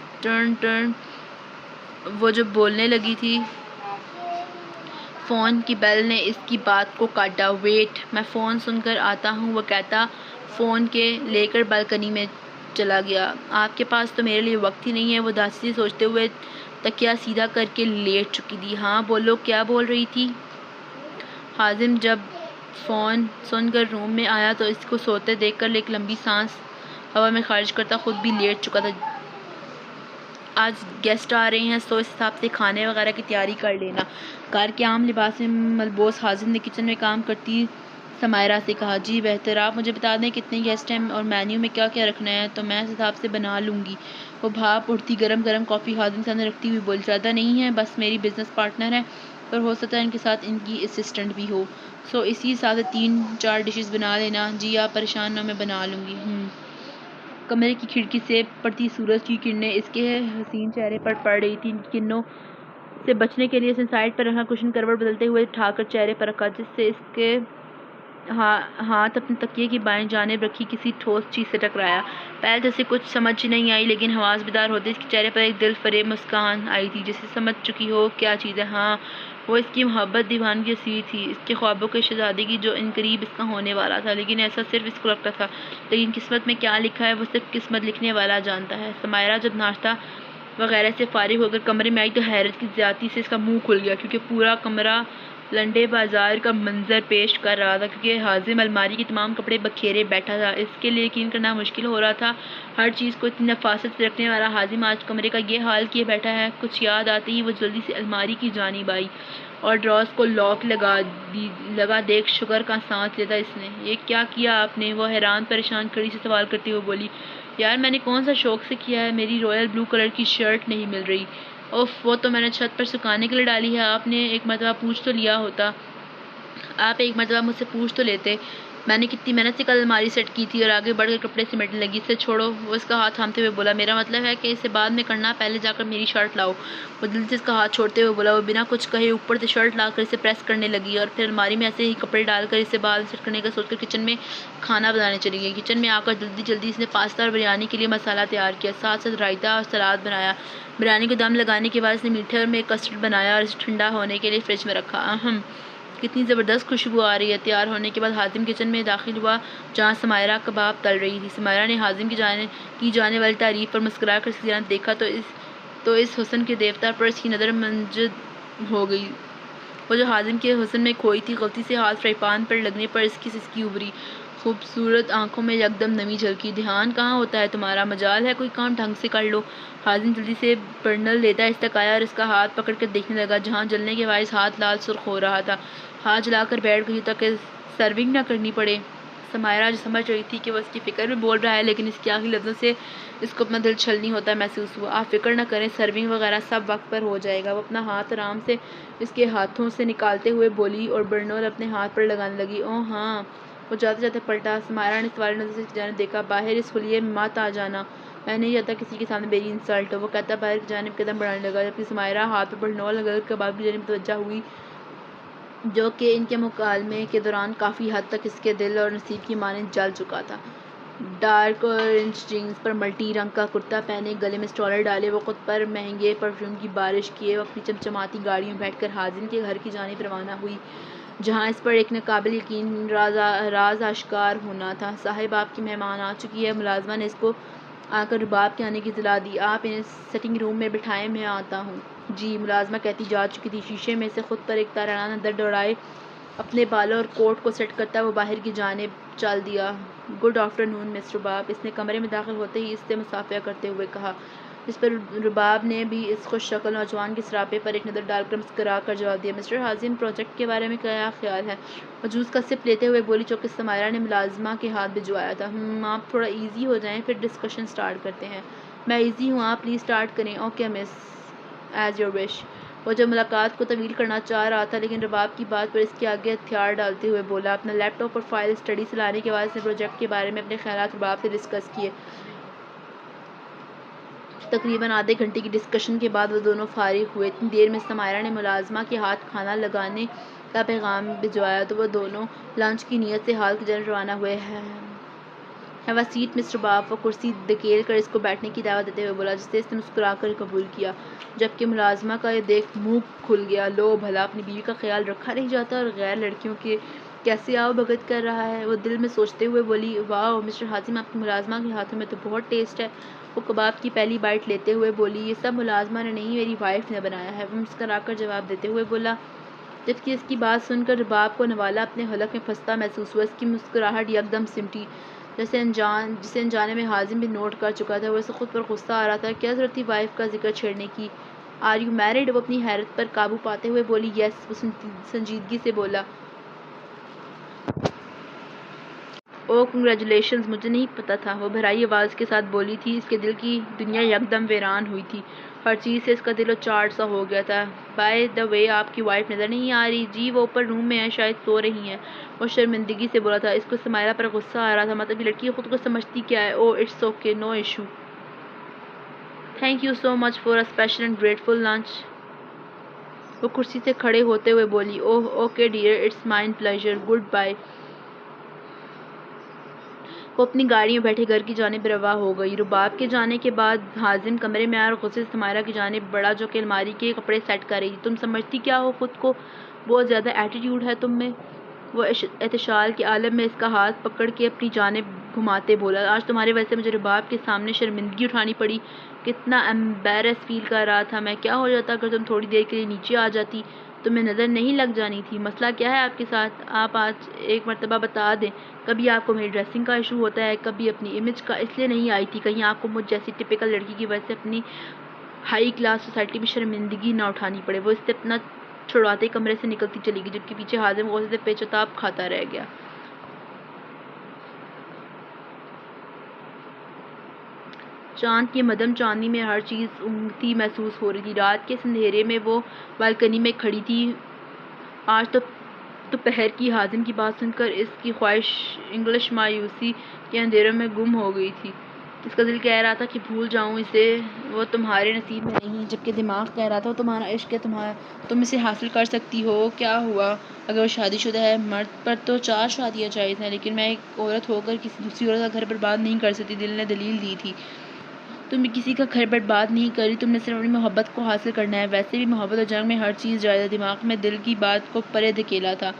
وہ جو بولنے لگی تھی، فون کی بیل نے اس کی بات کو کاٹا۔ ویٹ، میں فون سن کر آتا ہوں، وہ کہتا فون کے لے کر بالکنی میں چلا گیا۔ آپ کے پاس تو میرے لیے وقت ہی نہیں ہے، وہ اداسی سے سوچتے ہوئے تکیہ سیدھا کر کے لیٹ چکی تھی۔ ہاں بولو، کیا بول رہی تھی؟ حازم، جب فون سن کر روم میں آیا تو اس کو سوتے دیکھ کر ایک لمبی سانس ہوا میں خارج کرتا خود بھی لیٹ چکا تھا۔ آج گیسٹ آ رہے ہیں تو اس حساب سے کھانے وغیرہ کی تیاری کر لینا۔ گھر کے عام لباس میں ملبوس حازم نے کچن میں کام کرتی سمائرہ سے کہا، جی بہتر، آپ مجھے بتا دیں کتنے گیسٹ ہیں اور مینیو میں کیا کیا رکھنا ہے تو میں اس حساب سے بنا لوں گی۔ وہ بھاپ اٹھتی گرم گرم کافی حازم کے سامنے رکھتی ہوئی بولی، زیادہ نہیں ہے، بس میری بزنس پارٹنر ہے اور ہو سکتا ہے ان کے ساتھ ان کی اسسٹنٹ بھی ہو، سو اسی حساب سے 3-4 ڈشز بنا لینا۔ جی آپ پریشان نہ، میں بنا لوں گی۔ کمرے کی کھڑکی سے پڑتی سورج کی کرنیں اس کے حسین چہرے پر پڑ رہی تھیں۔ ان کرنوں سے بچنے کے لیے اس نے سائڈ پر رکھا کشن کروٹ بدلتے ہوئے اٹھا کر چہرے پر رکھا، جس سے اس کے ہاتھ اپنے تکیے کی بائیں جانب رکھی کسی ٹھوس چیز سے ٹکرایا۔ پہلے تو اسے کچھ سمجھ نہیں آئی، لیکن حواس بیدار ہوتے اس کے چہرے پر ایک دل فریب مسکان آئی تھی، جسے سمجھ چکی ہو کیا چیز ہے۔ ہاں، وہ اس کی محبت دیوانگی اسیر تھی، اس کے خوابوں کے شہزادگی جو عنقریب اس کا ہونے والا تھا، لیکن ایسا صرف اس کو لگتا تھا۔ لیکن قسمت میں کیا لکھا ہے وہ صرف قسمت لکھنے والا جانتا ہے۔ سمائرہ جب ناشتہ وغیرہ سے فارغ ہو کر کمرے میں آئی تو حیرت کی زیادتی سے اس کا منہ کھل گیا، کیونکہ پورا کمرہ لنڈے بازار کا منظر پیش کر رہا تھا، کیونکہ حازم الماری کے تمام کپڑے بکھیرے بیٹھا تھا۔ اس کے لیے یقین کرنا مشکل ہو رہا تھا، ہر چیز کو اتنی نفاست سے رکھنے والا حازم آج کمرے کا یہ حال کیے بیٹھا ہے۔ کچھ یاد آتے ہی وہ جلدی سے الماری کی جانب آئی اور ڈراز کو لاک لگا دیکھ شکر کا سانس لیتا اس نے۔ یہ کیا کیا آپ نے؟ وہ حیران پریشان کھڑی سے سوال کرتے ہوئے بولی، یار میں نے کون سا شوق سے کیا ہے، میری رویل بلو کلر کی شرٹ نہیں مل رہی۔ اوف، وہ تو میں نے چھت پر سکھانے کے لیے ڈالی ہے، آپ نے ایک مرتبہ پوچھ تو لیا ہوتا، آپ ایک مرتبہ مجھ سے پوچھ تو لیتے، میں نے کتنی محنت سے کل الماری سیٹ کی تھی۔ اور آگے بڑھ کر کپڑے سمیٹنے لگی۔ اسے چھوڑو، وہ اس کا ہاتھ تھامتے ہوئے بولا، میرا مطلب ہے کہ اسے بعد میں کرنا، پہلے جا کر میری شرٹ لاؤ۔ وہ جلدی سے اس کا ہاتھ چھوڑتے ہوئے بولا۔ وہ بنا کچھ کہے اوپر سے شرٹ لا کر اسے پریس کرنے لگی اور پھر الماری میں ایسے ہی کپڑے ڈال کر اسے بعد سیٹ کرنے کا سوچ کر کچن میں کھانا بنانے چلی گئی۔ کچن میں آ کر جلدی اس نے پاستا اور بریانی کے لیے مسالہ تیار کیا، ساتھ رائتا اور سلاد بنایا۔ بریانی کو دم لگانے کے بعد اس نے میٹھے میں کسٹرڈ بنایا اور اسے ٹھنڈا ہونے کے لیے فریج میں رکھا۔ کتنی زبردست خوشبو آ رہی ہے۔ تیار ہونے کے بعد حازم کچن میں داخل ہوا جہاں سمائرہ کباب تل رہی تھی۔ سمائرہ نے حازم کی جانے والی تعریف پر مسکرا کر اس کی جانب دیکھا تو اس حسن کے دیوتا پر اس کی نظر منجذب ہو گئی۔ وہ جو حازم کے حسن میں کھوئی تھی، غلطی سے ہاتھ فرائی پان پر لگنے پر اس کی سسکی ابھری، خوبصورت آنکھوں میں یکدم نمی جھلکی۔ دھیان کہاں ہوتا ہے تمہارا، مجال ہے کوئی کام ڈھنگ سے کر لو۔ حازم جلدی سے برنر لیتا اس تک آیا اور اس کا ہاتھ پکڑ کر دیکھنے لگا جہاں جلنے کے باعث ہاتھ لال سرخ ہو رہا تھا۔ ہاتھ جلا کر بیٹھ گئی تاکہ سرونگ نہ کرنی پڑے۔ سمائرہ جو سمجھ رہی تھی کہ وہ اس کی فکر میں بول رہا ہے، لیکن اس کے آخری لفظوں سے اس کو اپنا دل چھلنی ہوتا محسوس ہوا۔ آپ فکر نہ کریں، سرونگ وغیرہ سب وقت پر ہو جائے گا۔ وہ اپنا ہاتھ آرام سے اس کے ہاتھوں سے نکالتے ہوئے بولی اور برنر اپنے ہاتھ پر لگانے لگی۔ اوہ ہاں، وہ جاتے جاتے پلٹا۔ سمائرہ نے سوالی نظر سے اس کی جانب دیکھا، باہر اس خلیے میں مت آ جانا، میں نہیں چاہتا کسی کے سامنے میری انسلٹ ہو، وہ کہتا باہر کی جانب قدم بڑھانے لگا، جبکہ سمائرہ ہاتھ پر برنر لگا کر کباب کی جانب متوجہ ہوئی، جو کہ ان کے مکالمے کے دوران کافی حد تک اس کے دل اور نصیب کی مانند جل چکا تھا۔ ڈارک اورنج جینس پر ملٹی رنگ کا کرتا پہنے، گلے میں اسٹالر ڈالے، وہ خود پر مہنگے پرفیوم کی بارش کیے وہ اپنی چمچماتی گاڑی میں بیٹھ کر حازم کے گھر کی جانب روانہ ہوئی، جہاں اس پر ایک ناقابل یقین راز آشکار ہونا تھا۔ صاحب، آپ کی مہمان آ چکی ہے۔ ملازمہ نے اس کو آ کر رباب کے آنے کی اطلاع دی۔ آپ انہیں سٹنگ روم میں بٹھائیں، میں آتا ہوں۔ جی، ملازمہ کہتی جا چکی تھی۔ شیشے میں سے خود پر ایک طائرانہ نظر دوڑائے اپنے بالوں اور کوٹ کو سیٹ کرتا وہ باہر کی جانب چل دیا۔ گڈ آفٹر نون مسٹر رباب، اس نے کمرے میں داخل ہوتے ہی اس سے مصافحہ کرتے ہوئے کہا، جس پر رباب نے بھی اس خوش شکل نوجوان کے سراپے پر ایک نظر ڈال کر مسکرا کر جواب دیا۔ مسٹر حازم، پروجیکٹ کے بارے میں کیا خیال ہے؟ وہ جوس کا سپ لیتے ہوئے بولی، جو کہ سمائرہ نے ملازمہ کے ہاتھ بھجوایا تھا۔ آپ تھوڑا ایزی ہو جائیں، پھر ڈسکشن سٹارٹ کرتے ہیں۔ میں ایزی ہوں، آپ پلیز سٹارٹ کریں۔ Okay miss, as your wish. وہ جب ملاقات کو طویل کرنا چاہ رہا تھا، لیکن رباب کی بات پر اس کے آگے ہتھیار ڈالتے ہوئے بولا۔ اپنا لیپ ٹاپ اور فائل اسٹڈی سے لانے کے بعد اس نے پروجیکٹ کے بارے میں اپنے خیالات رباب سے ڈسکس کیے۔ تقریباً آدھے گھنٹے کی ڈسکشن کے بعد وہ دونوں فارغ ہوئے۔ اتنی دیر میں سمائرہ نے ملازمہ کے ہاتھ کھانا لگانے کا پیغام بھجوایا تو وہ دونوں لنچ کی نیت سے ہال کی جانب روانہ ہوئے۔ ہیو اے سیٹ مسٹر رباب، وہ کرسی دھکیل کر اس کو بیٹھنے کی دعوت دیتے ہوئے بولا، جسے اس نے مسکرا کر قبول کیا، جبکہ ملازمہ کا یہ دیکھ منہ کھل گیا۔ لو بھلا، اپنی بیوی کا خیال رکھا نہیں جاتا اور غیر لڑکیوں کے کیسے آؤ بھگت کر رہا ہے۔ وہ دل میں سوچتے ہوئے بولی، واو مسٹر حازم، آپ کی ملازمہ کے ہاتھوں میں تو بہت ٹیسٹ ہے۔ وہ کباب کی پہلی بائٹ لیتے ہوئے بولی، یہ سب ملازمہ نے نہیں، میری وائف نے بنایا ہے۔ وہ مسکرا کر جواب دیتے ہوئے بولا، جبکہ اس کی بات سن کر رباب کو نوالا اپنے حلق میں پھنستا محسوس ہوا۔ اس کی مسکراہٹ یکدم سمٹی، جسے انجانے میں حازم بھی نوٹ کر چکا تھا۔ وہ اسے خود پر غصہ آ رہا تھا۔ کیا ضرورت تھی وائف کا ذکر چھیڑنے کی؟ Are you married? وہ اپنی حیرت پر قابو پاتے ہوئے بولی۔ یس، وہ سنجیدگی سے بولا۔ اوہ کنگریچولیشنز، مجھے نہیں پتا تھا، وہ بھرائی آواز کے ساتھ بولی تھی۔ اس کے دل کی دنیا یکدم ویران ہوئی تھی۔ ہر چیز سے اس کا دل و چاٹ سا ہو گیا تھا۔ بائی دی وے، آپ کی وائف نظر نہیں آ رہی؟ جی، وہ اوپر روم میں ہے، شاید سو رہی ہیں، وہ شرمندگی سے بولا تھا۔ اس کو سمائرہ پر غصہ آ رہا تھا۔ مطلب یہ لڑکی خود کو سمجھتی کیا ہے؟ Oh it's okay, no issue. Thank you so much for a special and grateful lunch, وہ کرسی سے کھڑے ہوتے ہوئے بولی۔ Oh okay dear, it's mine pleasure, goodbye. وہ اپنی گاڑی میں بیٹھے گھر کی جانب رواں ہو گئی۔ رباب کے جانے کے بعد حازم کمرے میں آیا اور غصے سے سمائرہ کی جانب بڑھا جو کہ الماری کے کپڑے سیٹ کر رہی تھی۔ تم سمجھتی کیا ہو خود کو؟ بہت زیادہ ایٹیٹیوڈ ہے تم میں، وہ احتشال کے عالم میں اس کا ہاتھ پکڑ کے اپنی جانب گھماتے بولا۔ آج تمہاری وجہ سے مجھے رباب کے سامنے شرمندگی اٹھانی پڑی، کتنا ایمبیرس فیل کر رہا تھا میں۔ کیا ہو جاتا اگر تم تھوڑی دیر کے لیے نیچے آ جاتی؟ تمہیں نظر نہیں لگ جانی تھی؟ مسئلہ کیا ہے آپ کے ساتھ؟ آپ آج ایک مرتبہ بتا دیں، کبھی آپ کو میری ڈریسنگ کا ایشو ہوتا ہے، کبھی اپنی امیج کا۔ اس لیے نہیں آئی تھی کہیں آپ کو مجھ جیسی ٹپیکل لڑکی کی وجہ سے اپنی ہائی کلاس سوسائٹی میں شرمندگی نہ اٹھانی پڑے۔ وہ اس سے اپنا چھڑواتے کمرے سے نکلتی چلی گئی، جبکہ پیچھے حازم غصے سے پیچ و تاب کھاتا رہ گیا۔ چاند کی مدھم چاندنی میں ہر چیز اونگتی محسوس ہو رہی تھی۔ رات کے اس اندھیرے میں وہ بالکنی میں کھڑی تھی۔ آج تو دوپہر کی حازم کی بات سن کر اس کی خواہش انگلش مایوسی کے اندھیروں میں گم ہو گئی تھی۔ اس کا دل کہہ رہا تھا کہ بھول جاؤں اسے، وہ تمہارے نصیب میں نہیں، جبکہ دماغ کہہ رہا تھا وہ تمہارا عشق ہے، تم اسے حاصل کر سکتی ہو۔ کیا ہوا اگر وہ شادی شدہ ہے؟ مرد پر تو 4 شادیاں جائز ہیں، لیکن میں ایک عورت ہو کر کسی دوسری عورت کا گھر برباد نہیں کر سکتی۔ دل نے دلیل دی تھی۔ تم بھی کسی کا گھر برباد نہیں کر رہی، تم نے صرف اپنی محبت کو حاصل کرنا ہے۔ ویسے بھی محبت اور جنگ میں ہر چیز جائز ہے۔ دماغ میں دل کی بات کو پرے دھکیلا تھا۔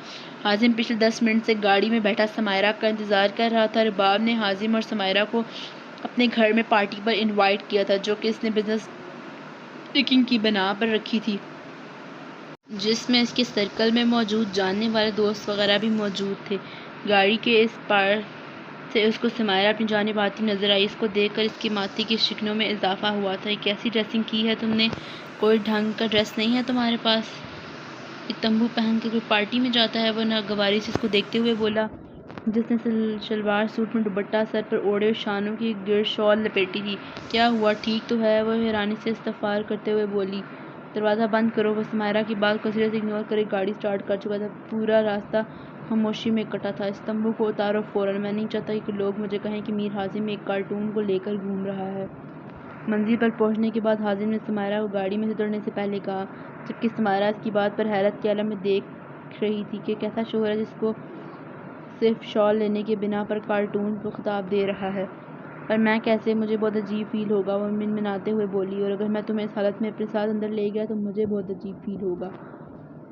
حازم پچھلے 10 منٹ سے گاڑی میں بیٹھا سمائرہ کا انتظار کر رہا تھا۔ رباب نے حازم اور سمائرہ کو اپنے گھر میں پارٹی پر انوائٹ کیا تھا، جو کہ اس نے بزنس ٹیکنگ کی بنا پر رکھی تھی، جس میں اس کے سرکل میں موجود جاننے والے دوست وغیرہ بھی موجود تھے۔ گاڑی کے اس پار سے اس کو سمائرہ اپنی جانب آتی نظر آئی۔ اس کو دیکھ کر اس کے ماتھے کی شکنوں میں اضافہ ہوا تھا۔ یہ کیسی ڈریسنگ کی ہے تم نے؟ کوئی ڈھنگ کا ڈریس نہیں ہے تمہارے پاس؟ یہ تمبو پہن کے کوئی پارٹی میں جاتا ہے؟ وہ ناگواری سے اس کو دیکھتے ہوئے بولا، جس نے شلوار سوٹ میں دوپٹہ سر پر اوڑھے اور شانوں کی گرد شال لپیٹی تھی۔ کیا ہوا، ٹھیک تو ہے؟ وہ حیرانی سے استغفار کرتے ہوئے بولی۔ دروازہ بند کرو۔ وہ سمائرہ کی بات کو سرے سے اگنور کرے گاڑی سٹارٹ کر چکا تھا۔ پورا راستہ خاموشی میں کٹا تھا۔ اس تمبو کو اتارو فوراً، میں نہیں چاہتا کہ لوگ مجھے کہیں کہ میر حازم ایک کارٹون کو لے کر گھوم رہا ہے۔ منزل پر پہنچنے کے بعد حازم نے سمائرہ کو گاڑی میں سے اترنے سے پہلے کہا، جبکہ سمائرہ اس کی بات پر حیرت کے عالم میں دیکھ رہی تھی کہ کیسا شوہر ہے جس کو صرف شال لینے کی بنا پر کارٹون کو خطاب دے رہا ہے۔ پر میں کیسے؟ مجھے بہت عجیب فیل ہوگا، وہ منمناتے ہوئے بولی، اور اگر میں تمہیں اس حالت میں اپنے ساتھ اندر لے گیا تو مجھے بہت عجیب فیل ہوگا۔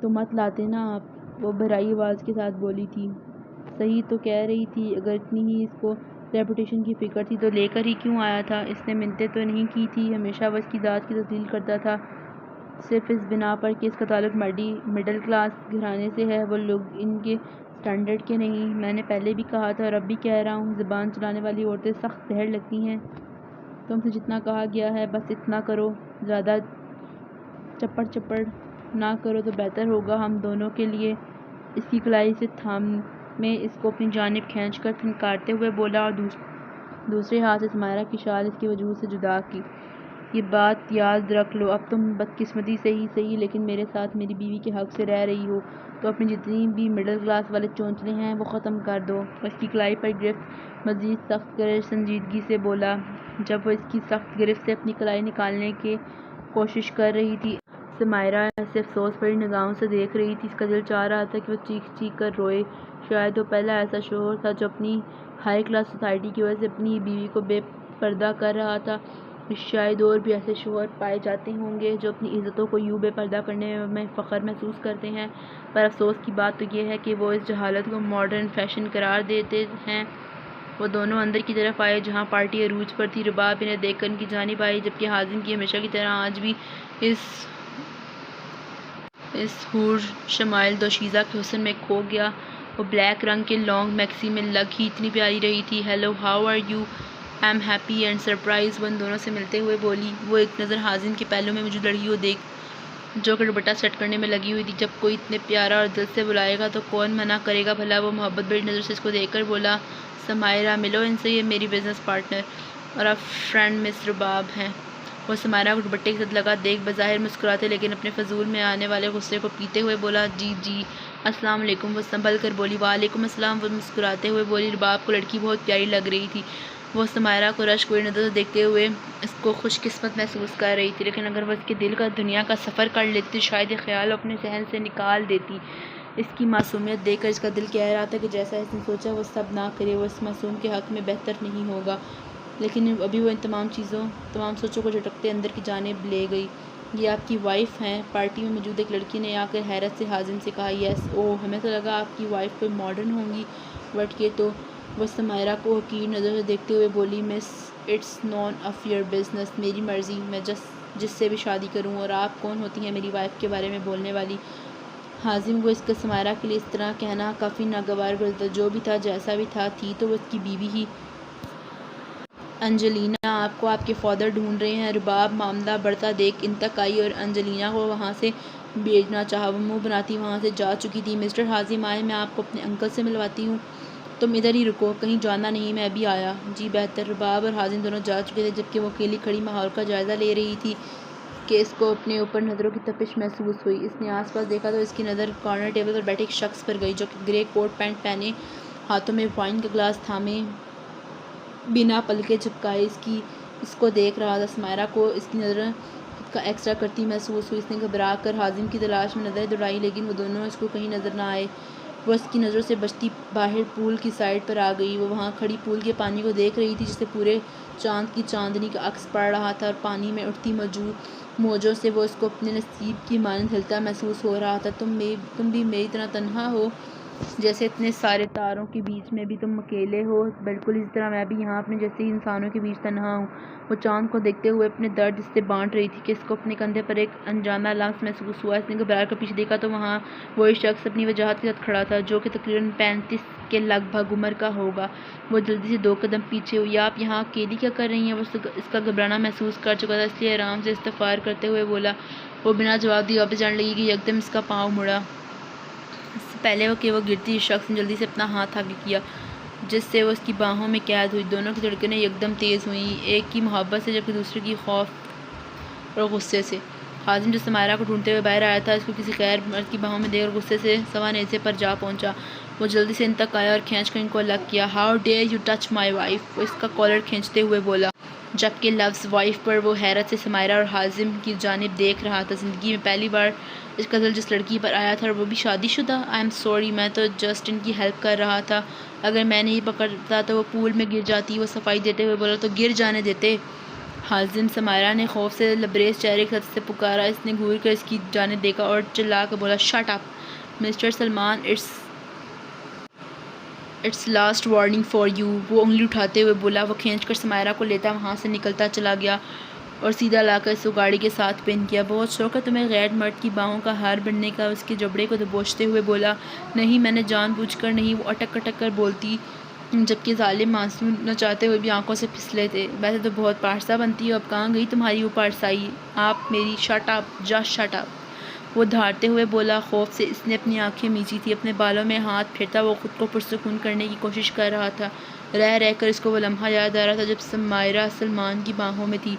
تو مت لاتے نا آپ، وہ بھرائی آواز کے ساتھ بولی تھی۔ صحیح تو کہہ رہی تھی، اگر اتنی ہی اس کو ریپوٹیشن کی فکر تھی تو لے کر ہی کیوں آیا تھا؟ اس نے منتیں تو نہیں کی تھی، ہمیشہ وہ اس کی ذات کی تذلیل کرتا تھا صرف اس بنا پر کہ اس کا تعلق مڈل کلاس گھرانے سے ہے، وہ لوگ ان کے سٹینڈرڈ کے نہیں۔ میں نے پہلے بھی کہا تھا اور اب بھی کہہ رہا ہوں، زبان چلانے والی عورتیں سخت زہر لگتی ہیں۔ تم سے جتنا کہا گیا ہے بس اتنا کرو، زیادہ چپڑ نہ کرو تو بہتر ہوگا ہم دونوں کے لیے۔ اس کی کلائی سے تھامے اس کو اپنی جانب کھینچ کر پھنکارتے ہوئے بولا اور دوسرے ہاتھ سے سمائرہ کی شال اس کے وجود سے جدا کی۔ یہ بات یاد رکھ لو، اب تم بدقسمتی سے ہی صحیح لیکن میرے ساتھ میری بیوی کے حق سے رہ رہی ہو، تو اپنی جتنی بھی مڈل کلاس والے چونچلے ہیں وہ ختم کر دو۔ وہ اس کی کلائی پر گرفت مزید سخت کر سنجیدگی سے بولا۔ جب وہ اس کی سخت گرفت سے اپنی کلائی نکالنے کی کوشش کر رہی تھی، سمائرہ اسے افسوس بھری نگاہوں سے دیکھ رہی تھی۔ اس کا دل چاہ رہا تھا کہ وہ چیخ چیخ کر روئے۔ شاید وہ پہلا ایسا شوہر تھا جو اپنی ہائی کلاس سوسائٹی کی وجہ سے اپنی بیوی کو بے پردہ کر رہا تھا۔ شاید اور بھی ایسے شوہر پائے جاتے ہوں گے جو اپنی عزتوں کو یوں بے پردہ کرنے میں فخر محسوس کرتے ہیں، پر افسوس کی بات تو یہ ہے کہ وہ اس جہالت کو ماڈرن فیشن قرار دیتے ہیں۔ وہ دونوں اندر کی طرف آئے جہاں پارٹی عروج پر تھی۔ رباب انہیں دیکھ کر ان کی جانب آئی، جبکہ حازم کی ہمیشہ کی طرح آج بھی اس حور شمائل دوشیزہ کے حسن میں کھو گیا۔ وہ بلیک رنگ کے لانگ میکسی میں لگ ہی اتنی پیاری رہی تھی۔ Hello, how are you? I am happy and surprise, وہ ان دونوں سے ملتے ہوئے بولی۔ وہ ایک نظر حازم کے پہلو میں موجود لڑکی کو دیکھ جو کہ دوپٹہ سیٹ کرنے میں لگی ہوئی تھی۔ جب کوئی اتنے پیارا اور دل سے بلائے گا تو کون منع کرے گا بھلا؟ وہ محبت بھری نظر سے اس کو دیکھ کر بولا، سمائرہ ملو ان سے، یہ میری بزنس پارٹنر اور اب فرینڈ مس رباب ہیں۔ وہ سمائرہ کو دوپٹے کے ساتھ لگا دیکھ بظاہر مسکراتے لیکن اپنے فضول میں آنے والے غصے کو پیتے ہوئے بولا، جی جی السلام علیکم۔ وہ سنبھل کر بولی، وعلیکم السلام۔ وہ مسکراتے ہوئے بولی، رباب کو لڑکی بہت پیاری لگ رہی تھی۔ وہ سمائرہ کو رشک بھری نظر سے دیکھتے ہوئے اس کو خوش قسمت محسوس کر رہی تھی، لیکن اگر وہ اس کے دل کا دنیا کا سفر کر لیتی تو شاید یہ خیال اپنے ذہن سے نکال دیتی۔ اس کی معصومیت دیکھ کر اس کا دل کہہ رہا تھا کہ جیسا اس نے سوچا وہ سب نہ کرے، وہ اس معصوم کے حق میں بہتر نہیں ہوگا، لیکن ابھی وہ ان تمام سوچوں کو جھٹکتے اندر کی جانب لے گئی۔ یہ آپ کی وائف ہیں؟ پارٹی میں موجود ایک لڑکی نے آ کر حیرت سے حازم سے کہا، یس۔ اوہ، ہمیں تو لگا آپ کی وائف کوئی ماڈرن ہوں گی، بٹ یہ تو… وہ سمائرہ کو حقیر نظر سے دیکھتے ہوئے بولی، miss it's none of your business, میری مرضی، میں جس سے بھی شادی کروں، اور آپ کون ہوتی ہیں میری وائف کے بارے میں بولنے والی؟ حازم کو اس کا سمائرہ کے لیے اس طرح کہنا کافی ناگوار گزرتا۔ جو بھی تھا، جیسا بھی تھا، تھی تو وہ اس کی بیوی ہی۔ انجلینا آپ کو آپ کے فادر ڈھونڈ رہے ہیں۔ رباب معاملہ بڑھتا دیکھ ان تک آئی اور انجلینا کو وہاں سے بھیجنا چاہا۔ وہ منہ بناتی وہاں سے جا چکی تھی۔ مسٹر حازم آئے، میں آپ کو اپنے انکل سے ملواتی ہوں۔ تم ادھر ہی رکو، کہیں جانا نہیں، میں ابھی آیا۔ جی بہتر۔ رباب اور حازم دونوں جا چکے تھے جبکہ وہ اکیلی کھڑی ماحول کا جائزہ لے رہی تھی کہ اس کو اپنے اوپر نظروں کی تپش محسوس ہوئی۔ اس نے آس پاس دیکھا تو اس کی نظر کارنر ٹیبل پر بیٹھے ایک شخص پر گئی جو کہ گرے کوٹ پینٹ پہنے، ہاتھوں میں وائن کا گلاس تھامے بنا پلکیں جھپکائے اس کو دیکھ رہا تھا۔ سمائرہ کو اس کی نظر خود کا ایکسرے کرتی محسوس ہوئی۔ اس نے گھبرا کر حازم کی تلاش میں نظریں دوڑائیں لیکن وہ دونوں اس کو کہیں نظر نہ آئے۔ وہ اس کی نظروں سے بچتی باہر پول کی سائڈ پر آ گئی۔ وہ وہاں کھڑی پول کے پانی کو دیکھ رہی تھی جس سے پورے چاند کی چاندنی کا عکس پڑ رہا تھا اور پانی میں اٹھتی موجوں سے وہ اس کو اپنے نصیب کی مانند ہلتا محسوس ہو رہا تھا۔ تم بھی میری طرح تنہا ہو؟ جیسے اتنے سارے تاروں کے بیچ میں بھی تم اکیلے ہو، بالکل اسی طرح میں بھی یہاں اپنے جیسے ہی انسانوں کے بیچ تنہا ہوں۔ وہ چاند کو دیکھتے ہوئے اپنے درد اس سے بانٹ رہی تھی کہ اس کو اپنے کندھے پر ایک انجانا لمس محسوس ہوا۔ اس نے گھبرا کر پیچھے دیکھا تو وہاں وہی شخص اپنی وجاہت کے ساتھ کھڑا تھا جو کہ تقریباً 35 کے لگ بھگ عمر کا ہوگا۔ وہ جلدی سے 2 قدم پیچھے ہوئی۔ آپ یہاں اکیلی کیا کر رہی ہیں؟ وہ اس کا گھبرانا محسوس کر چکا تھا، اس لیے آرام سے استغفار کرتے ہوئے بولا۔ وہ بنا جواب دیے واپس جانے لگی کہ یکدم اس کا پاؤں مڑا۔ اس سے پہلے کہ وہ گرتی، اس شخص نے جلدی سے اپنا ہاتھ آگے کیا جس سے وہ اس کی باہوں میں قید ہوئی۔ دونوں کی دھڑکنیں یکدم تیز ہوئیں، ایک کی محبت سے جبکہ دوسرے کی خوف اور غصے سے۔ حازم جو سمائرہ کو ڈھونڈتے ہوئے باہر آیا تھا اس کو کسی غیر مرد کی باہوں میں دیکھ کر غصے سے سوا نیزے پر جا پہنچا۔ وہ جلدی سے ان تک آیا اور کھینچ کر ان کو الگ کیا۔ How dare you touch my wife, وہ اس کا کالر کھینچتے ہوئے بولا، جبکہ لفظ وائف پر وہ حیرت سے سمائرہ اور حازم کی جانب دیکھ رہا تھا۔ زندگی میں پہلی بار اس کا دل جس لڑکی پر آیا تھا اور وہ بھی شادی شدہ۔ آئی ایم سوری، میں تو جسٹ ان کی ہیلپ کر رہا تھا، اگر میں نہیں پکڑتا تو وہ پول میں گر جاتی۔ وہ صفائی دیتے ہوئے بولا، تو گر جانے دیتے۔ حازم، سمائرہ نے خوف سے لبریز چہرے کے ساتھ اسے پکارا۔ اس نے گھور کر اس کی جانب دیکھا اور چلا کر بولا، shut up Mr Salman, it's last warning for you. وہ انگلی اٹھاتے ہوئے بولا۔ وہ کھینچ کر سمائرہ کو لیتا وہاں سے نکلتا چلا گیا اور سیدھا لا کر اس کو گاڑی کے ساتھ پن کیا۔ بہت شوق ہے تمہیں غیر مرد کی باہوں کا ہار بننے کا؟ اس کے جبڑے کو دبوچتے ہوئے بولا۔ نہیں، میں نے جان بوجھ کر نہیں، وہ اٹک اٹک کر بولتی جبکہ ظالم آنسو نہ چاہتے ہوئے بھی آنکھوں سے پھسلے تھے۔ ویسے تو بہت پارسا بنتی ہو، اب کہاں گئی تمہاری وہ پارسائی؟ آپ میری… shut up, just shut up, وہ دھاڑتے ہوئے بولا۔ خوف سے اس نے اپنی آنکھیں میچی تھی، اپنے بالوں میں ہاتھ پھیرتا وہ خود کو پرسکون کرنے کی کوشش کر رہا تھا۔ رہ کر اس کو وہ لمحہ یاد آ رہا تھا جب سمائرہ سلمان کی باہوں میں تھی۔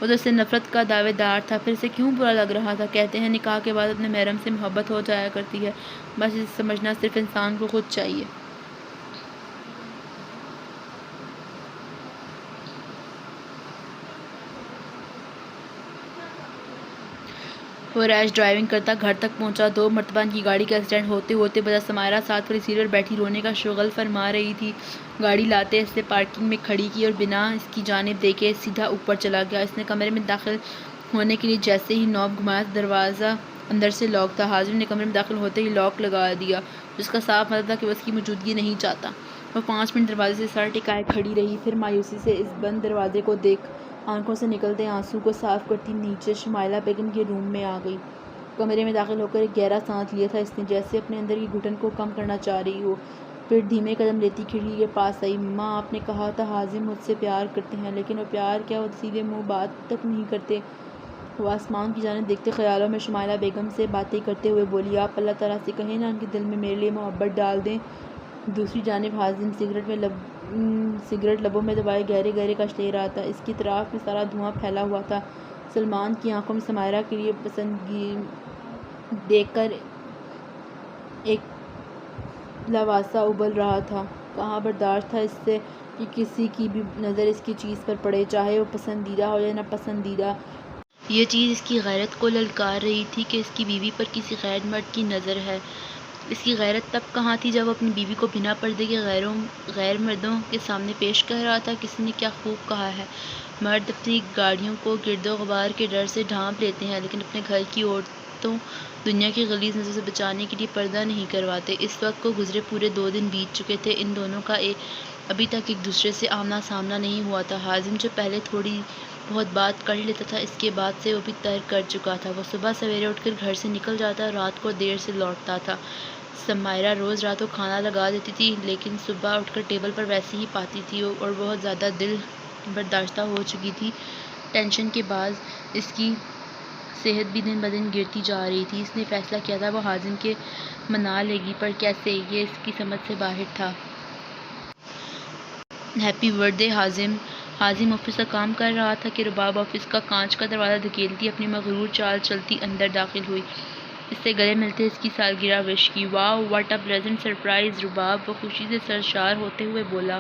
وہ تو اس سے نفرت کا دعوے دار تھا، پھر اسے کیوں برا لگ رہا تھا؟ کہتے ہیں نکاح کے بعد اپنے محرم سے محبت ہو جایا کرتی ہے، بس اسے سمجھنا صرف انسان کو خود چاہیے۔ وہ ریش ڈرائیونگ کرتا گھر تک پہنچا۔ 2 مرتبہ ان کی گاڑی کا ایکسیڈنٹ ہوتے ہوتے بچا۔ سمائرہ ساتھ پر سیٹ پر بیٹھی رونے کا شغل فرما رہی تھی۔ گاڑی لاتے اس نے پارکنگ میں کھڑی کی اور بنا اس کی جانب دیکھے سیدھا اوپر چلا گیا۔ اس نے کمرے میں داخل ہونے کے لیے جیسے ہی نوب گھمایا تو دروازہ اندر سے لاک تھا۔ حازم نے کمرے میں داخل ہوتے ہی لاک لگا دیا، جس کا صاف مطلب تھا کہ وہ اس کی موجودگی نہیں چاہتا۔ وہ 5 منٹ دروازے سے سر ٹکائے کھڑی رہی، پھر مایوسی سے اس بند دروازے کو دیکھ آنکھوں سے نکلتے آنسو کو صاف کرتی نیچے شمائلہ بیگم کے روم میں آ گئی۔ کمرے میں داخل ہو کر ایک گہرا سانس لیا تھا اس نے، جیسے اپنے اندر کی گھٹن کو کم کرنا چاہ رہی ہو۔ پھر دھیمے قدم لیتی کھڑکی کے پاس آئی۔ ماں، آپ نے کہا تھا حازم مجھ سے پیار کرتے ہیں، لیکن وہ پیار کیا، وہ سیدھے منہ بات تک نہیں کرتے۔ وہ آسمان کی جانب دیکھتے خیالوں میں شمائلہ بیگم سے باتیں کرتے ہوئے بولی، آپ اللہ تعالیٰ سے کہیں نا ان کے دل میں میرے لیے محبت ڈال دیں۔ دوسری جانب حازم سگریٹ لبوں میں دبائے گہرے گہرے کش لے رہا تھا۔ اس کی اطراف میں سارا دھواں پھیلا ہوا تھا۔ سلمان کی آنکھوں میں سمائرہ کے لیے پسندگی دیکھ کر ایک لواسہ ابل رہا تھا۔ کہاں برداشت تھا اس سے کہ کسی کی بھی نظر اس کی چیز پر پڑے، چاہے وہ پسندیدہ ہو یا ناپسندیدہ۔ یہ چیز اس کی غیرت کو للکار رہی تھی کہ اس کی بیوی پر کسی غیر مرد کی نظر ہے۔ اس کی غیرت تب کہاں تھی جب وہ اپنی بیوی کو بنا پردے کے غیر مردوں کے سامنے پیش کر رہا تھا۔ کسی نے کیا خوب کہا ہے، مرد اپنی گاڑیوں کو گرد و غبار کے ڈر سے ڈھانپ لیتے ہیں، لیکن اپنے گھر کی عورتوں دنیا کی غلیظ نظر سے بچانے کے لیے پردہ نہیں کرواتے۔ اس وقت کو گزرے پورے 2 دن بیت چکے تھے۔ ان دونوں کا ابھی تک ایک دوسرے سے آمنا سامنا نہیں ہوا تھا۔ حازم جو پہلے تھوڑی بہت بات کر لیتا تھا، اس کے بعد سے وہ بھی ترک کر چکا تھا۔ وہ صبح سویرے اٹھ کر گھر سے نکل جاتا اور رات کو دیر سے لوٹتا تھا۔ سمائرہ روز رات کو کھانا لگا دیتی تھی، لیکن صبح اٹھ کر ٹیبل پر ویسے ہی پاتی تھی اور بہت زیادہ دل برداشتہ ہو چکی تھی۔ ٹینشن کے باعث اس کی صحت بھی دن بدن گرتی جا رہی تھی۔ اس نے فیصلہ کیا تھا وہ حازم کے منا لے گی، پر کیسے، یہ اس کی سمجھ سے باہر تھا۔ Happy birthday Hazim. Hazim office کا کام کر رہا تھا کہ رباب آفس کا کانچ کا دروازہ دھکیلتی اپنی مغرور چال چلتی اندر داخل ہوئی۔ اس سے گلے ملتے اس کی سالگرہ وش کی۔ واؤ، واٹ اے پلیزنٹ سرپرائز رباب، وہ خوشی سے سرشار ہوتے ہوئے بولا۔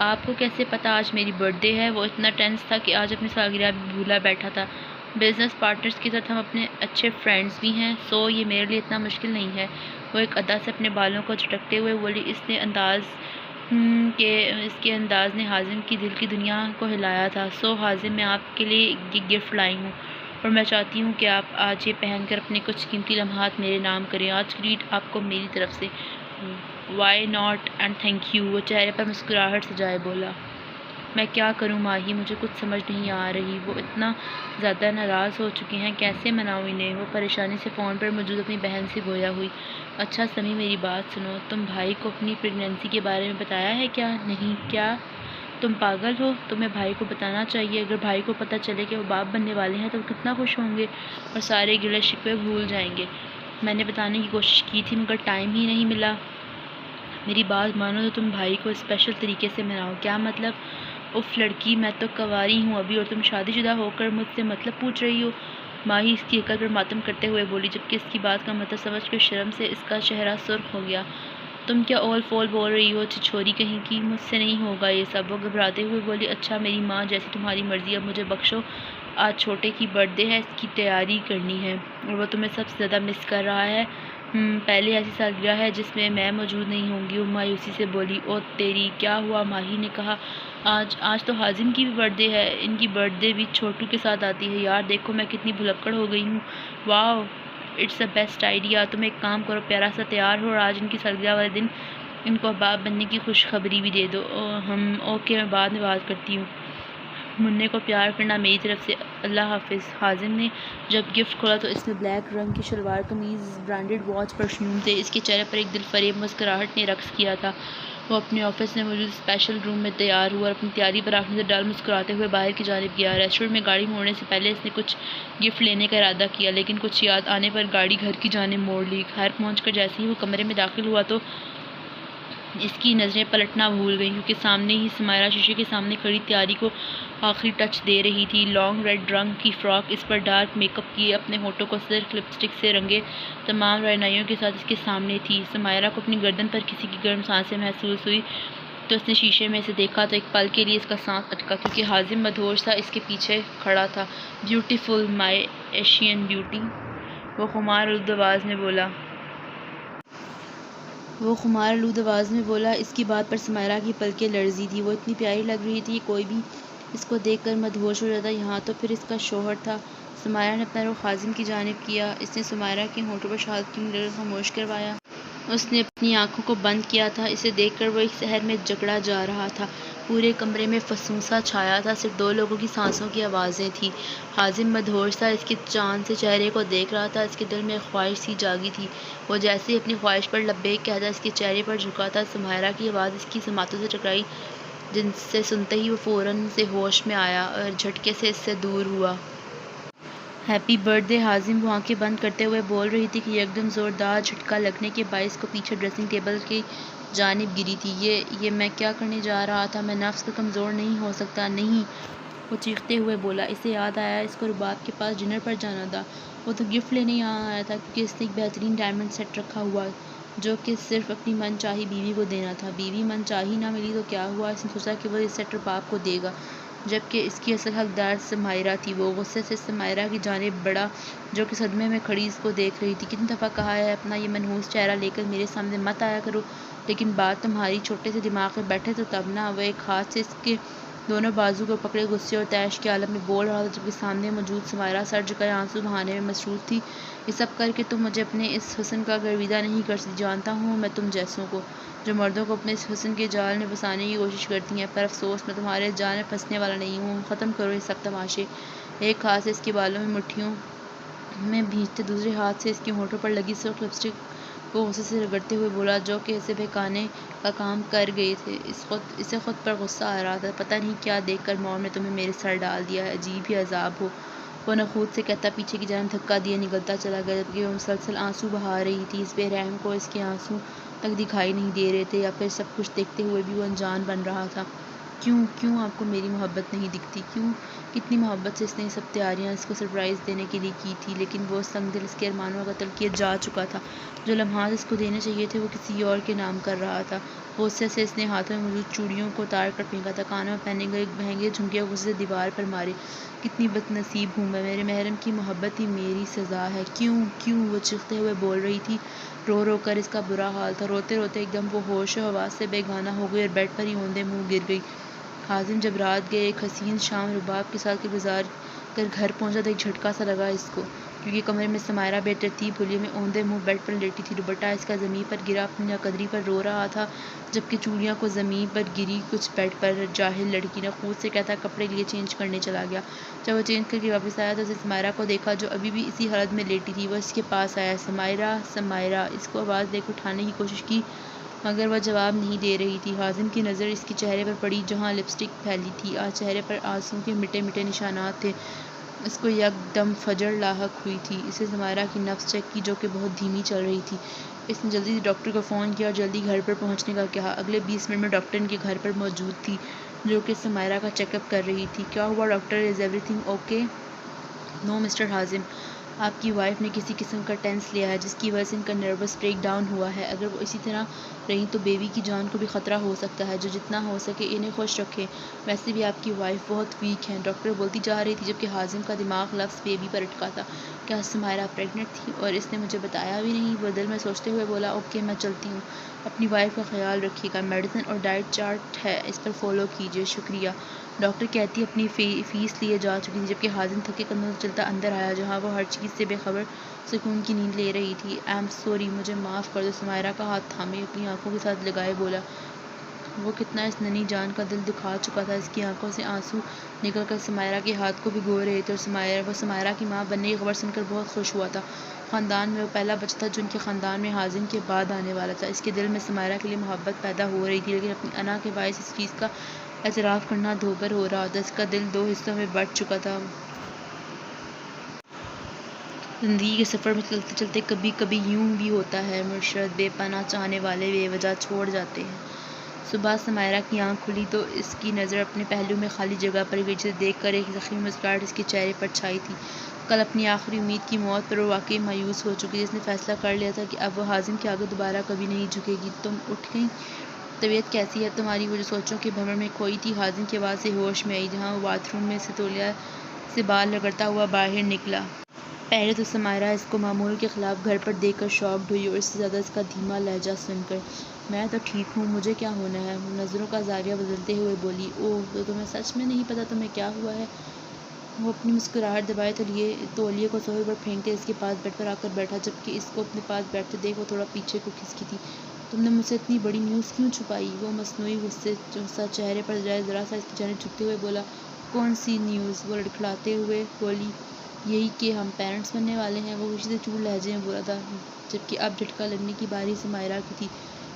آپ کو کیسے پتا آج میری برتھ ڈے ہے؟ وہ اتنا ٹینس تھا کہ آج اپنی سالگرہ بھی بھولا بیٹھا تھا۔ بزنس پارٹنرز کے ساتھ ہم اپنے اچھے فرینڈز بھی ہیں، سو یہ میرے لیے اتنا مشکل نہیں ہے۔ وہ ایک ادا سے اپنے بالوں کو جھٹکتے ہوئے بولی۔ اس کے انداز نے حازم کی دل کی دنیا کو ہلایا تھا۔ سو حازم، میں آپ کے لیے یہ گفٹ لائی ہوں اور میں چاہتی ہوں کہ آپ آج یہ پہن کر اپنے کچھ قیمتی لمحات میرے نام کریں۔ آج ٹریٹ آپ کو میری طرف سے۔ Why not and thank you, وہ چہرے پر مسکراہٹ سجائے بولا۔ میں کیا کروں ماہی، مجھے کچھ سمجھ نہیں آ رہی۔ وہ اتنا زیادہ ناراض ہو چکے ہیں، کیسے مناؤں انہیں؟ وہ پریشانی سے فون پر موجود اپنی بہن سے گویا ہوئی۔ اچھا سمی، میری بات سنو، تم بھائی کو اپنی پریگنینسی کے بارے میں بتایا ہے کیا؟ نہیں۔ کیا تم پاگل ہو؟ تمہیں بھائی کو بتانا چاہیے۔ اگر بھائی کو پتہ چلے کہ وہ باپ بننے والے ہیں تو وہ کتنا خوش ہوں گے اور سارے گلے شکوے بھول جائیں گے۔ میں نے بتانے کی کوشش کی تھی مگر ٹائم ہی نہیں ملا۔ میری بات مانو تو تم بھائی کو اسپیشل طریقے سے مناؤ۔ کیا مطلب؟ اف لڑکی، میں تو کنواری ہوں ابھی اور تم شادی شدہ ہو کر مجھ سے مطلب پوچھ رہی ہو؟ ماہی اس کی عقل پر ماتم کرتے ہوئے بولی، جبکہ اس کی بات کا مطلب سمجھ کر شرم سے اس کا چہرہ سرخ ہو گیا۔ تم کیا اول فول بول رہی ہو چھچوری کہیں کی؟ مجھ سے نہیں ہوگا یہ سب، وہ گھبراتے ہوئے بولی۔ اچھا میری ماں، جیسی تمہاری مرضی، اب مجھے بخشو، آج چھوٹے کی برتھ ڈے ہے، اس کی تیاری کرنی ہے اور وہ تمہیں سب سے زیادہ مس کر رہا ہے۔ پہلے ایسی سالگرہ ہے جس میں میں موجود نہیں ہوں گی، وہ مایوسی سے بولی۔ او تیری، کیا ہوا؟ ماہی نے کہا۔ آج تو حازم کی بھی برتھ ڈے ہے، ان کی برتھ ڈے بھی چھوٹو کے ساتھ آتی ہے۔ یار دیکھو میں کتنی بھلکڑ ہو گئی ہوں۔ واو، اٹس اے بیسٹ آئیڈیا۔ تم ایک کام کرو، پیارا سا تیار ہو اور آج ان کی سالگرہ والے دن ان کو باپ بننے کی خوشخبری بھی دے دو۔ اوکے، میں بعد میں بات کرتی ہوں۔ منّے کو پیار کرنا میری طرف سے، اللہ حافظ۔ حازم نے جب گفٹ کھولا تو اس میں بلیک رنگ کی شلوار قمیض، برانڈڈ واچ، پرفیوم تھے۔ اس کے چہرے پر ایک دل فریب مسکراہٹ نے رقص کیا تھا۔ وہ اپنے آفس میں موجود اسپیشل روم میں تیار ہوا اور اپنی تیاری پر آنکھ نظر ڈال مسکراتے ہوئے باہر کی جانب گیا۔ ریسٹورینٹ میں گاڑی موڑنے سے پہلے اس نے کچھ گفٹ لینے کا ارادہ کیا، لیکن کچھ یاد آنے پر گاڑی گھر کی جانب موڑ لی۔ گھر پہنچ کر جیسے ہی وہ کمرے میں داخل ہوا تو اس کی نظریں پلٹنا بھول گئیں، کیونکہ سامنے ہی سمائرہ شیشے کے سامنے کھڑی تیاری کو آخری ٹچ دے رہی تھی۔ لانگ ریڈ رنگ کی فراک، اس پر ڈارک میک اپ کیے، اپنے ہونٹوں کو سرخ لپسٹک سے رنگے، تمام رعنائیوں کے ساتھ اس کے سامنے تھی۔ سمائرہ کو اپنی گردن پر کسی کی گرم سانسیں محسوس ہوئی تو اس نے شیشے میں اسے دیکھا تو ایک پل کے لیے اس کا سانس اٹکا، کیونکہ حازم مدہوش سا اس کے پیچھے کھڑا تھا۔ بیوٹیفل، مائی ایشین بیوٹی، وہ خمار آلود آواز میں بولا۔ اس کی بات پر سمائرہ کی پلکیں لرزی تھیں۔ وہ اتنی پیاری لگ رہی تھی کہ کوئی بھی اس کو دیکھ کر مدہوش ہو جاتا، یہاں تو پھر اس کا شوہر تھا۔ سمائرہ نے اپنا رخ حازم کی جانب کیا۔ اس نے سمائرہ کے ہونٹوں پر شہادت کی انگلی خاموش کروایا۔ اس نے اپنی آنکھوں کو بند کیا تھا۔ اسے دیکھ کر وہ ایک زہر میں جکڑا جا رہا تھا۔ پورے کمرے میں فسوسا چھایا تھا، صرف 2 لوگوں کی سانسوں کی آوازیں تھیں۔ حازم مدہوش تھا، اس کے چاند سے چہرے کو دیکھ رہا تھا، اس کے دل میں ایک خواہش سی جاگی تھی۔ وہ جیسے ہی اپنی خواہش پر لبیک کہتا اس کے چہرے پر جھکا تھا، سمیرہ کی آواز اس کی سماعتوں سے ٹکرائی، جن سے سنتے ہی وہ فوراً سے ہوش میں آیا اور جھٹکے سے اس سے دور ہوا۔ ہیپی برتھ ڈے حازم، وہ آنکھیں بند کرتے ہوئے بول رہی تھی کہ یکدم زوردار جھٹکا لگنے کے باعث کو پیچھے ڈریسنگ ٹیبل کی جانب گری تھی۔ یہ میں کیا کرنے جا رہا تھا؟ میں نفس کا کمزور نہیں ہو سکتا، نہیں! وہ چیختے ہوئے بولا۔ اسے یاد آیا اس کو رباب کے پاس ڈنر پر جانا تھا۔ وہ تو گفٹ لینے یہاں آیا تھا کیونکہ اس نے ایک بہترین ڈائمنڈ سیٹ رکھا ہوا جو کہ صرف اپنی من چاہی بیوی کو دینا تھا۔ بیوی من چاہی نہ ملی تو کیا ہوا؟ اس نے سوچا کہ وہ یہ سیٹ رباب کو دے گا، جبکہ اس کی اصل حقدار سمیرہ تھی۔ وہ غصے سے سمیرہ کی جانب بڑھا جو کہ صدمے میں کھڑی اس کو دیکھ رہی تھی۔ کتنی دفعہ کہا ہے اپنا یہ منحوس چہرہ لے کر میرے سامنے مت آیا کرو، لیکن بات تمہاری چھوٹے سے دماغ میں بیٹھے تو تب نہ۔ وہ ایک ہاتھ سے اس کے دونوں بازو کو پکڑے غصے اور طیش کے عالم میں بول رہا تھا، جبکہ سامنے موجود سمیرہ سر جھکائے آنسو بہانے میں مصروف تھی۔ یہ سب کر کے تم مجھے اپنے اس حسن کا گرویدہ نہیں کر سکتی۔ جانتا ہوں میں تم جیسوں کو، جو مردوں کو اپنے اس حسن کے جال میں پھنسانے کی کوشش کرتی ہیں، پر افسوس میں تمہارے اس جال میں پھنسنے والا نہیں ہوں۔ ختم کرو یہ سب تماشے۔ ایک ہاتھ سے اس کے بالوں میں مٹھیوں میں بھینچتے دوسرے ہاتھ سے اس کے ہونٹوں پر لگی سرخ لپسٹک کو غصے سے رگڑتے ہوئے بولا، جو کہ اسے بہکانے کا کام کر گئے تھے۔ اسے خود پر غصہ آ رہا تھا۔ پتہ نہیں کیا دیکھ کر موم نے تمہیں میرے سر ڈال دیا ہے، عجیب ہی عذاب ہو۔ وہ نخوت سے کہتا پیچھے کی جانب دھکا دیے نگلتا چلا گیا، جبکہ وہ مسلسل آنسو بہا رہی تھی۔ اس بے رحم کو اس کے آنسو تک دکھائی نہیں دے رہے تھے، یا پھر سب کچھ دیکھتے ہوئے بھی وہ انجان بن رہا تھا۔ کیوں آپ کو میری محبت نہیں دکھتی؟ کیوں؟ کتنی محبت سے اس نے یہ سب تیاریاں اس کو سرپرائز دینے کے لیے کی تھی، لیکن وہ سنگ دل اس کے ارمانوں کا قتل کیے جا چکا تھا۔ جو لمحات اس کو دینے چاہیے تھے وہ کسی اور کے نام کر رہا تھا۔ غصے سے اس نے ہاتھوں میں موجود چوڑیوں کو اتار کر پھینکا تھا، کانوں میں پہنے گئے مہنگے جھمکے غصے سے دیوار پر مارے۔ کتنی بد نصیب ہوں میں، میرے محرم کی محبت ہی میری سزا ہے۔ کیوں؟ وہ چیختے ہوئے بول رہی تھی۔ رو کر اس کا برا حال تھا۔ روتے ایک دم وہ ہوش و حواس سے بے گانہ ہو گئی اور بیڈ پر ہی اوندے منہ گر گئی۔ حازم جب رات گئے ایک حسین شام رباب کے ساتھ گزار کر گھر پہنچا تو ایک جھٹکا سا لگا اس کو، کیونکہ کمرے میں سمیرہ بے ترتیب حلیے میں اوندے منہ بیڈ پر لیٹی تھی۔ دوپٹہ اس کا زمین پر گرا اپنی ناقدری پر رو رہا تھا، جبکہ چوڑیاں کو زمین پر گری کچھ بیڈ پر۔ جاہل لڑکی، نخوت سے کہتا کپڑے لیے چینج کرنے چلا گیا۔ جب وہ چینج کر کے واپس آیا تو اسے سمیرہ کو دیکھا جو ابھی بھی اسی حالت میں لیٹی تھی۔ وہ اس کے پاس آیا، سمیرہ! اس کو آواز دے کر اٹھانے کی کوشش کی مگر وہ جواب نہیں دے رہی تھی۔ حازم کی نظر اس کے چہرے پر پڑی جہاں لپسٹک پھیلی تھی۔ آج چہرے پر آنسوؤں کے مٹے نشانات تھے۔ اس کو یک دم فجر لاحق ہوئی تھی۔ اسے سمیرہ کی نبض چیک کی جو کہ بہت دھیمی چل رہی تھی۔ اس نے جلدی سے ڈاکٹر کو فون کیا اور جلدی گھر پر پہنچنے کا کہا۔ اگلے 20 منٹ میں ڈاکٹر ان کے گھر پر موجود تھی، جو کہ سمیرہ کا چیک اپ کر رہی تھی۔ کیا ہوا doctor? Is everything okay? No mister Hazim, آپ کی وائف نے کسی قسم کا ٹینس لیا ہے جس کی وجہ سے ان کا نروس بریک ڈاؤن ہوا ہے۔ اگر وہ اسی طرح رہیں تو بیبی کی جان کو بھی خطرہ ہو سکتا ہے۔ جو جتنا ہو سکے انہیں خوش رکھیں۔ ویسے بھی آپ کی وائف بہت ویک ہیں، ڈاکٹر بولتی جا رہی تھی، جبکہ حازم کا دماغ لفظ بیبی پر اٹکا تھا۔ کیا سمیرہ پریگننٹ تھی اور اس نے مجھے بتایا بھی نہیں؟ وہ دل میں سوچتے ہوئے بولا۔ اوکے، میں چلتی ہوں۔ اپنی وائف کا خیال رکھیے گا۔ میڈیسن اور ڈائٹ چارٹ ہے، اس پر فالو کیجیے۔ شکریہ، ڈاکٹر کہتی اپنی فیس لیے جا چکی تھی، جبکہ حازم تھکے قدموں سے چلتا اندر آیا جہاں وہ ہر چیز سے بے خبر سکون کی نیند لے رہی تھی۔ آئی ایم سوری، مجھے معاف کر دو، سمیرہ کا ہاتھ تھامے اپنی آنکھوں کے ساتھ لگائے بولا۔ وہ کتنا اس ننھی جان کا دل دکھا چکا تھا۔ اس کی آنکھوں سے آنسو نکل کر سمیرہ کے ہاتھ کو بھگو رہے تھے اور وہ سمیرہ کی ماں بننے کی خبر سن کر بہت خوش ہوا تھا۔ خاندان میں وہ پہلا بچہ تھا جو ان کے خاندان میں حازم کے بعد آنے والا تھا۔ اس کے دل میں سمیرہ کے لیے محبت پیدا ہو رہی تھی، لیکن اپنی انا کے باعث اس چیز کا اعتراف کرنا دوبھر ہو رہا تھا۔ اس کا دل 2 حصوں میں بٹ چکا تھا۔ زندگی کے سفر میں چلتے چلتے کبھی کبھی یوں بھی ہوتا ہے مرشد، بے پناہ چاہنے والے بے وجہ چھوڑ جاتے ہیں۔ صبح سمیرہ کی آنکھ کھلی تو اس کی نظر اپنے پہلو میں خالی جگہ پر گئی، جسے دیکھ کر ایک زخمی مسکراہٹ اس کے چہرے پر چھائی تھی۔ کل اپنی آخری امید کی موت پر وہ واقعی مایوس ہو چکی تھی۔ اس نے فیصلہ کر لیا تھا کہ اب وہ حازم کے آگے دوبارہ کبھی نہیں جھکے گی۔ تم اٹھ گئی؟ طبیعت کیسی ہے تمہاری؟ وہ جو سوچوں کے بھنور میں کھوئی تھی حازم کی آواز سے ہوش میں آئی، جہاں وہ باتھ روم میں سے تولیہ سے بال رگڑتا ہوا باہر نکلا۔ پہلے تو سمیرہ اس کو معمول کے خلاف گھر پر دیکھ کر شاکڈ ہوئی، اور اس سے زیادہ اس کا دھیما لہجہ سن کر۔ میں تو ٹھیک ہوں، مجھے کیا ہونا ہے؟ وہ نظروں کا زاویہ بدلتے ہوئے بولی۔ اوہ، تو تمہیں سچ میں نہیں پتا تمہیں کیا ہوا ہے؟ وہ اپنی مسکراہٹ دبائے تولیے کو صوفے پر پھینکتے اس کے پاس بیڈ پر آ کر بیٹھا، جبکہ اس کو اپنے پاس بیٹھتے دیکھ وہ تھوڑا پیچھے کو کھسکی تھی۔ تم نے مجھ سے اتنی بڑی نیوز کیوں چھپائی؟ وہ مصنوعی غصہ چہرے پر جائے ذرا سا اس کی جانب جھکتے ہوئے بولا، کون سی نیوز؟ وہ لڑکھڑاتے ہوئے بولی، یہی کہ ہم پیرنٹس بننے والے ہیں۔ وہ خوشی سے چور لہجے میں بولا تھا، جبکہ اب جھٹکا لگنے کی باری سمائرہ کی تھی۔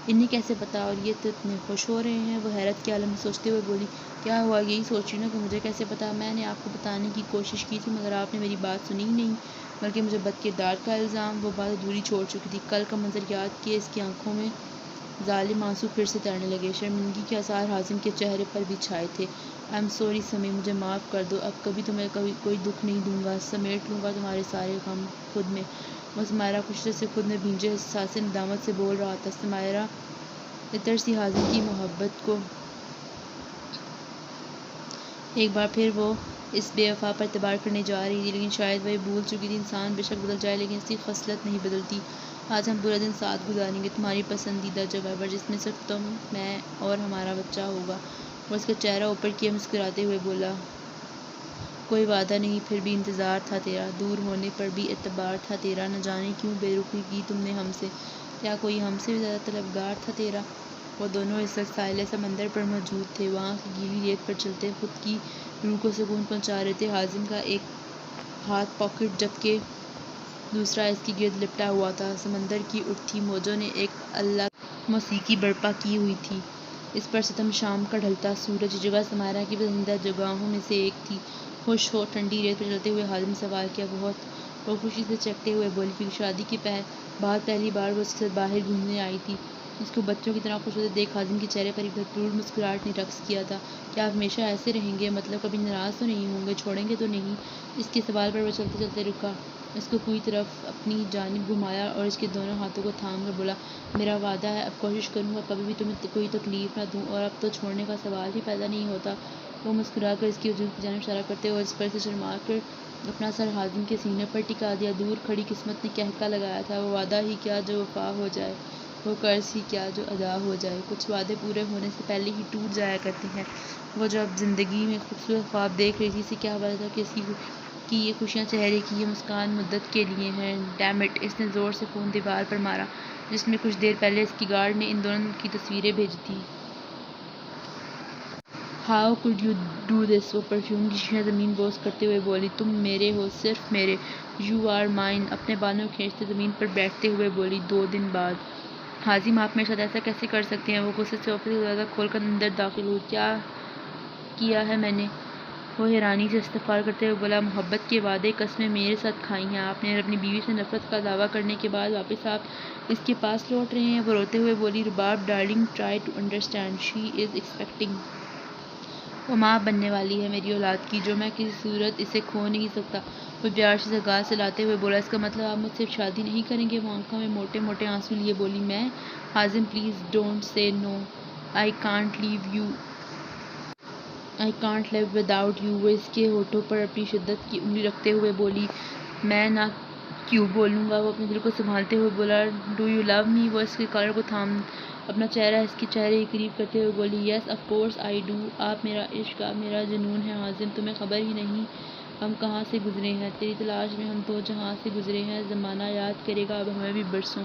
انہیں کیسے پتا؟ اور یہ تو اتنے خوش ہو رہے ہیں؟ وہ حیرت کے عالم میں سوچتے ہوئے بولی، کیا ہوا؟ یہی سوچ رہی نا کہ مجھے کیسے پتا؟ میں نے آپ کو بتانے کی کوشش کی تھی مگر آپ نے میری بات سنی ہی نہیں، بلکہ مجھے بد کردار کا الزام۔ وہ بات ادھوری چھوڑ چکی تھی۔ کل کا منظر یاد کیے اس کی آنکھوں میں ظالم آنسو پھر سے تیرنے لگے۔ شرمندگی کے آثار حازم کے چہرے پر بھی چھائے تھے۔ آئی ایم سوری سمی، مجھے معاف کر دو، اب کبھی تمہیں کوئی دکھ نہیں دوں گا، سمیٹ لوں گا تمہارے سارے غم خود میں۔ وہ سمائرہ کو شدت سے خود میں بھینجے احساس ندامت سے بول رہا تھا۔ سمائرہ عطر سی حازم کی محبت کو ایک بار پھر وہ اس بے وفا پر اعتبار کرنے جا رہی تھی، لیکن شاید وہ یہ بھول چکی تھی، انسان بے شک بدل جائے لیکن اس کی خصلت نہیں بدلتی۔ آج ہم پورا دن ساتھ گزاریں گے تمہاری پسندیدہ جگہ پر، جس میں صرف تم، میں اور ہمارا بچہ ہوگا۔ وہ اس کا چہرہ اوپر کیے مسکراتے ہوئے بولا، کوئی وعدہ نہیں، پھر بھی انتظار تھا تیرا، دور ہونے پر بھی اعتبار تھا تیرا، نہ جانے کیوں بے رخی کی تم نے ہم سے، کیا کوئی ہم سے بھی زیادہ طلبگار تھا تیرا؟ وہ دونوں اس وقت ساحل سمندر پر موجود تھے، وہاں کی گیلی ریت پر چلتے خود کی روح کو سکون پہنچا رہے تھے۔ حازم کا ایک ہاتھ پاکٹ جبکہ دوسرا اس کے گرد لپٹا ہوا تھا۔ سمندر کی اٹھتی موجوں نے ایک الگ موسیقی برپا کی ہوئی تھی، اس پر ستم شام کا ڈھلتا سورج۔ یہ جگہ سمائرہ کی پسندیدہ جگہوں میں سے ایک تھی۔ خوش ہو ٹھنڈی ریت پر چلتے ہوئے حازم نے سوال کیا، بہت؟ وہ خوشی سے چکتے ہوئے بولی، کیونکہ شادی کے بعد پہلی بار وہ اس کے ساتھ باہر گھومنے آئی تھی۔ اس کو بچوں کی طرح خوش ہوتے دیکھ حازم کے چہرے پر ایک بھرپور مسکراہٹ نے رقص کیا تھا۔ کیا آپ ہمیشہ ایسے رہیں گے؟ مطلب کبھی ناراض تو نہیں ہوں گے، چھوڑیں گے تو نہیں؟ اس کے سوال پر وہ چلتے چلتے رکا، اس کو پوری طرف اپنی جانب گھمایا اور اس کے دونوں ہاتھوں کو تھام کر بولا، میرا وعدہ ہے، اب کوشش کروں گا کبھی بھی تمہیں کوئی تکلیف نہ دوں، اور اب تو چھوڑنے کا سوال ہی پیدا نہیں ہوتا۔ وہ مسکرا کر اس کے وجود کی جانب اشارہ کرتے ہوئے اس پر سے شرما کر اپنا سر حازم کے سینے پر ٹکا دیا۔ دور کھڑی قسمت نے قہقہا لگایا تھا، وہ وعدہ ہی کیا جو وفا ہو جائے، وہ قرض ہی کیا جو ادا ہو جائے۔ کچھ وعدے پورے ہونے سے پہلے ہی ٹوٹ جایا کرتے ہیں۔ وہ جو اب زندگی میں خوبصورت خواب دیکھ رہی تھی، اسے کیا پتا تھا کہ اس کی یہ خوشیاں، چہرے کی یہ مسکان مدت کے لیے ہیں۔ Dam it! اس نے زور سے فون دیوار پر مارا جس میں کچھ دیر پہلے اس کی گارڈ نے ان دونوں کی تصویریں بھیجی تھیں۔ How could you do this? وہ پرفیوم کی شیشیاں زمین بوس کرتے ہوئے بولی، تم میرے ہو، صرف میرے، یو آر مائن۔ اپنے بالوں کھینچتے زمین پر بیٹھتے ہوئے بولی، 2 دن بعد؟ حازم، آپ میرے ساتھ ایسا کیسے کر سکتے ہیں؟ وہ غصے سے آفس کا دروازہ کھول کر اندر داخل ہوئی۔ کیا کیا ہے میں نے؟ وہ حیرانی سے استغفار کرتے ہوئے بولا، محبت کے وعدے، قسمیں میرے ساتھ کھائی ہیں آپ نے، اور اپنی بیوی سے نفرت کا دعویٰ کرنے کے بعد واپس آپ اس کے پاس لوٹ رہے ہیں۔ وہ روتے ہوئے بولی، Rabab darling, try to understand, she is expecting. وہ ماں بننے والی ہے میری اولاد کی، جو میں کسی صورت اسے کھو نہیں سکتا۔ وہ پیار سے گال سلاتے ہوئے بولا، اس کا مطلب آپ مجھ سے شادی نہیں کریں گے؟ وہ آنکھوں میں موٹے موٹے آنسو لیے بولی، میں؟ حازم، please don't say no, I can't leave you, I can't live without you. وہ اس کے ہونٹوں پر اپنی شدت کی انگلی رکھتے ہوئے بولی، میں نہ کیوں بولوں گا؟ وہ اپنے دل کو سنبھالتے ہوئے بولا، ڈو یو لو می؟ وہ اس کے کالر کو تھام اپنا چہرہ اس کے چہرے کے قریب کرتے ہوئے بولی، yes of course I do, آپ میرا عشق، آپ میرا جنون ہیں۔ حازم، تمہیں خبر ہی نہیں ہم کہاں سے گزرے ہیں، تیری تلاش میں ہم 2 جہاں سے گزرے ہیں، زمانہ یاد کرے گا اب ہمیں بھی برسوں،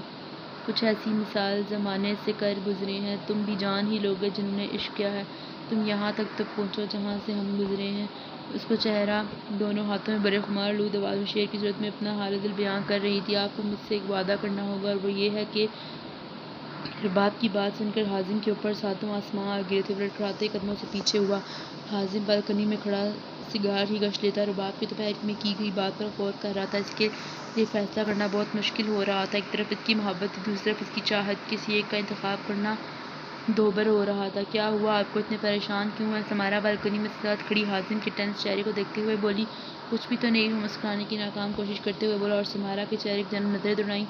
کچھ ایسی مثال زمانے سے کر گزرے ہیں، تم بھی جان ہی لوگے جنون عشق کیا ہے، تم یہاں تک تو پہنچو جہاں سے ہم گزرے ہیں۔ اس کو چہرہ دونوں ہاتھوں میں بڑے خمار آلود آواز میں شعر کی صورت میں اپنا حال دل بیان کر رہی تھی، آپ کو مجھ سے ایک وعدہ کرنا ہوگا، اور وہ یہ ہے کہ رباب کی بات سن کر حازم کے اوپر ساتوں آسماں آ گرے تھے۔ وہ لڑکھڑاتے قدموں سے پیچھے ہوا۔ حازم بالکنی میں کھڑا سگار ہی گشت لیتا رباب کی دوپہر میں کی گئی بات پر غور کر رہا تھا۔ اس کے لیے فیصلہ کرنا بہت مشکل ہو رہا تھا، ایک طرف اس کی محبت تھی، دوسری طرف اس کی چاہت، کسی ایک کا انتخاب کرنا دوبھر ہو رہا تھا۔ کیا ہوا؟ آپ کو اتنے پریشان کیوں ہیں؟ سمائرہ بالکنی میں ساتھ کھڑی حازم کے ٹینس چہرے کو دیکھتے ہوئے بولی، کچھ بھی تو نہیں۔ وہ مسکرانے کی ناکام کوشش کرتے ہوئے بولا، اور سمائرہ کے چہرے کی جانب نظریں دوڑائیں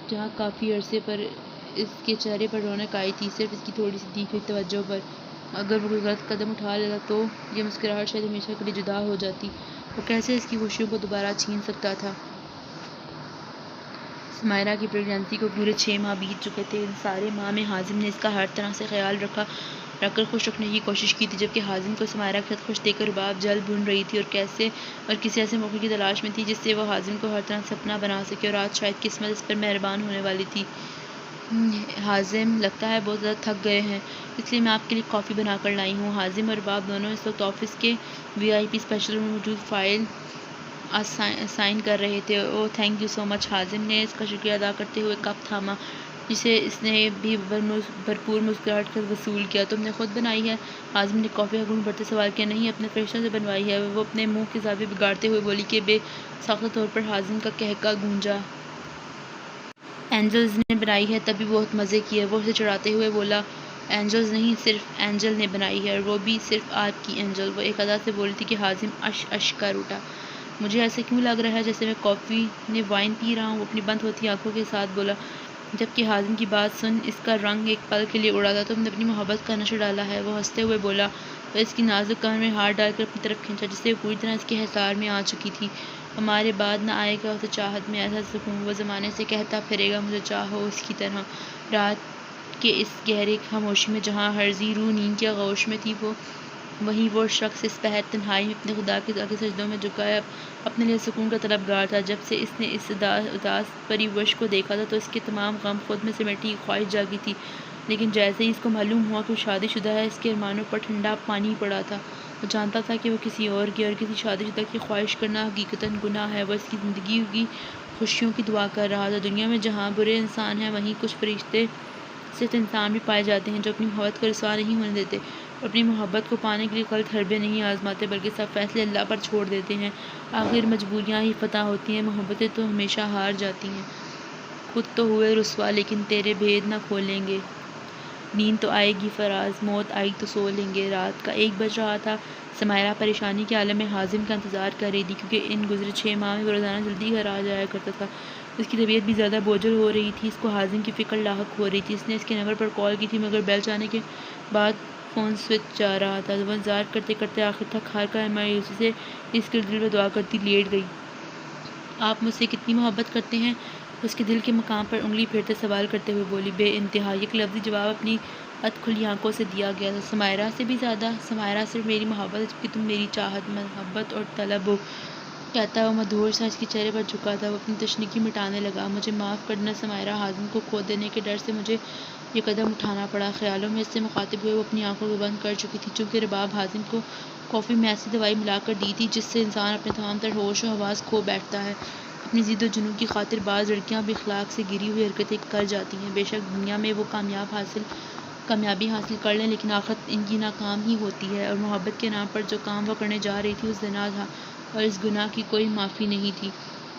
جہاں کافی عرصے پر اس کے چہرے پر رونق آئی تھی، صرف اس کی تھوڑی سی دی گئی توجہ پر۔ اگر وہ کوئی غلط قدم اٹھا لیتا تو یہ مسکراہٹ شاید ہمیشہ کے لیے جدا ہو جاتی۔ وہ کیسے اس کی خوشیوں کو دوبارہ چھین سکتا تھا؟ سمائرہ کی پریگنینسی کو پورے 6 ماہ بیت چکے تھے۔ ان سارے ماہ میں حازم نے اس کا ہر طرح سے خیال رکھ کر خوش رکھنے کی کوشش کی تھی، جبکہ حازم کو سمائرہ کے ساتھ خوش دیکھ کر رباب جل بھن رہی تھی اور کسی ایسے موقع کی تلاش میں تھی جس سے وہ حازم کو ہر طرح سے اپنا بنا سکے، اور آج شاید قسمت اس پر مہربان ہونے والی تھی۔ حازم لگتا ہے بہت زیادہ تھک گئے ہیں، اس لیے میں آپ کے لیے کافی بنا کر لائی ہوں۔ حازم اور باب دونوں اس وقت آفس کے VIP اسپیشل میں موجود فائل سائن کر رہے تھے۔ اوہ تھینک یو سو مچ۔ حازم نے اس کا شکریہ ادا کرتے ہوئے کپ تھاما جسے اس نے بھی بھرپور مسکراہٹ کر وصول کیا۔ تم نے خود بنائی ہے؟ حازم نے کافی کا گھونٹ بھرتے سوال کیا۔ نہیں، اپنے فرشتوں سے بنوائی ہے، وہ اپنے منہ کے زاویے بگاڑتے ہوئے بولی کہ بے ساختہ طور پر حازم کا قہقہ گونجا۔ اینجلز نے بنائی ہے، تبھی بہت مزے کی ہے، وہ اسے چڑھاتے ہوئے بولا۔ اینجلز نہیں، صرف اینجل نے بنائی ہے، اور وہ بھی صرف آپ کی اینجل، وہ ایک ادا سے بولی تھی کہ حازم اش کر اٹھا۔ مجھے ایسا کیوں لگ رہا ہے جیسے میں کافی نے وائن پی رہا ہوں، وہ اپنی بند ہوتی آنکھوں کے ساتھ بولا، جبکہ حازم کی بات سن اس کا رنگ ایک پل کے لیے اڑا تھا۔ تم نے اپنی محبت کا نشہ ڈالا ہے، وہ ہنستے ہوئے بولا، اور اس کی نازک کمر میں ہاتھ ڈال کر اپنی طرف کھینچا جسے وہ پوری طرح اس کے حصار میں آ چکی تھی۔ ہمارے بعد نہ آئے گا اسے چاہت میں ایسا سکون، وہ زمانے سے کہتا پھرے گا مجھے چاہو اس کی طرح۔ رات کے اس گہرے خاموشی میں جہاں ہر زی روح نیند کے آغوش میں تھی، وہیں وہ شخص اس پہر تنہائی میں اپنے خدا کے آگے سجدوں میں جھکا ہے، اپنے لیے سکون کا طلبگار تھا۔ جب سے اس نے اس اداس پریوش کو دیکھا تھا تو اس کے تمام غم خود میں سمیٹنے کی خواہش جاگی تھی، لیکن جیسے ہی اس کو معلوم ہوا کہ وہ شادی شدہ ہے، اس کے ارمانوں پر ٹھنڈا پانی پڑا تھا۔ وہ جانتا تھا کہ وہ کسی اور کسی شادی شدہ کی خواہش کرنا حقیقتاً گناہ ہے۔ وہ اس کی زندگی کی خوشیوں کی دعا کر رہا تھا۔ دنیا میں جہاں برے انسان ہیں، وہیں کچھ فرشتے صرف انسان بھی پائے جاتے ہیں جو اپنی محبت کو رسوا نہیں ہونے دیتے، اور اپنی محبت کو پانے کے لیے غلط حربے نہیں آزماتے بلکہ سب فیصلے اللہ پر چھوڑ دیتے ہیں۔ آخر مجبوریاں ہی فتح ہوتی ہیں، محبتیں تو ہمیشہ ہار جاتی ہیں۔ خود تو ہوئے رسوا لیکن تیرے بھید نہ کھولیں گے۔ نیند تو آئے گی فراز، موت آئی تو سو لیں گے۔ رات کا 1 بج رہا تھا۔ سمائرہ پریشانی کے عالم میں حازم کا انتظار کر رہی تھی، کیونکہ ان گزرے 6 ماہ میں وہ روزانہ جلدی گھر آ جایا کرتا تھا۔ اس کی طبیعت بھی زیادہ بوجھل ہو رہی تھی، اس کو حازم کی فکر لاحق ہو رہی تھی۔ اس نے اس کے نمبر پر کال کی تھی مگر بیل جانے کے بعد فون سوئچ جا رہا تھا۔ وہ انتظار کرتے کرتے آخر تھک ہار کر مایوسی سے اس کے دل میں دعا کرتی لیٹ گئی۔ آپ مجھ سے کتنی محبت کرتے ہیں؟ اس کے دل کے مقام پر انگلی پھیرتے سوال کرتے ہوئے بولی۔ بے انتہا، ایک لفظی جواب اپنی اد کھلی آنکھوں سے دیا گیا تھا۔ سمائرہ سے بھی زیادہ؟ سمائرہ صرف میری محبت ہے جبکہ تم میری چاہت، محبت اور طلب ہو، کہتا وہ مدہوش سا اس کے چہرے پر جھکا تھا۔ وہ اپنی تشنگی مٹانے لگا۔ مجھے معاف کرنا سمائرہ، حازم کو کھو دینے کے ڈر سے مجھے یہ قدم اٹھانا پڑا۔ خیالوں میں اس سے مخاطب ہوئے وہ اپنی آنکھوں کو بند کر چکی تھی، چونکہ رباب حازم کو کافی میں ایسی دوائی ملا کر دی تھی جس سے انسان اپنے تمام تر ہوش و حواس کھو بیٹھتا ہے۔ اپنی ضد و جنون کی خاطر بعض لڑکیاں بھی اخلاق سے گری ہوئی حرکتیں کر جاتی ہیں۔ بے شک دنیا میں وہ کامیابی حاصل کر لیں، لیکن آخرت ان کی ناکام ہی ہوتی ہے، اور محبت کے نام پر جو کام وہ کرنے جا رہی تھی وہ زنا تھا، اور اس گناہ کی کوئی معافی نہیں تھی۔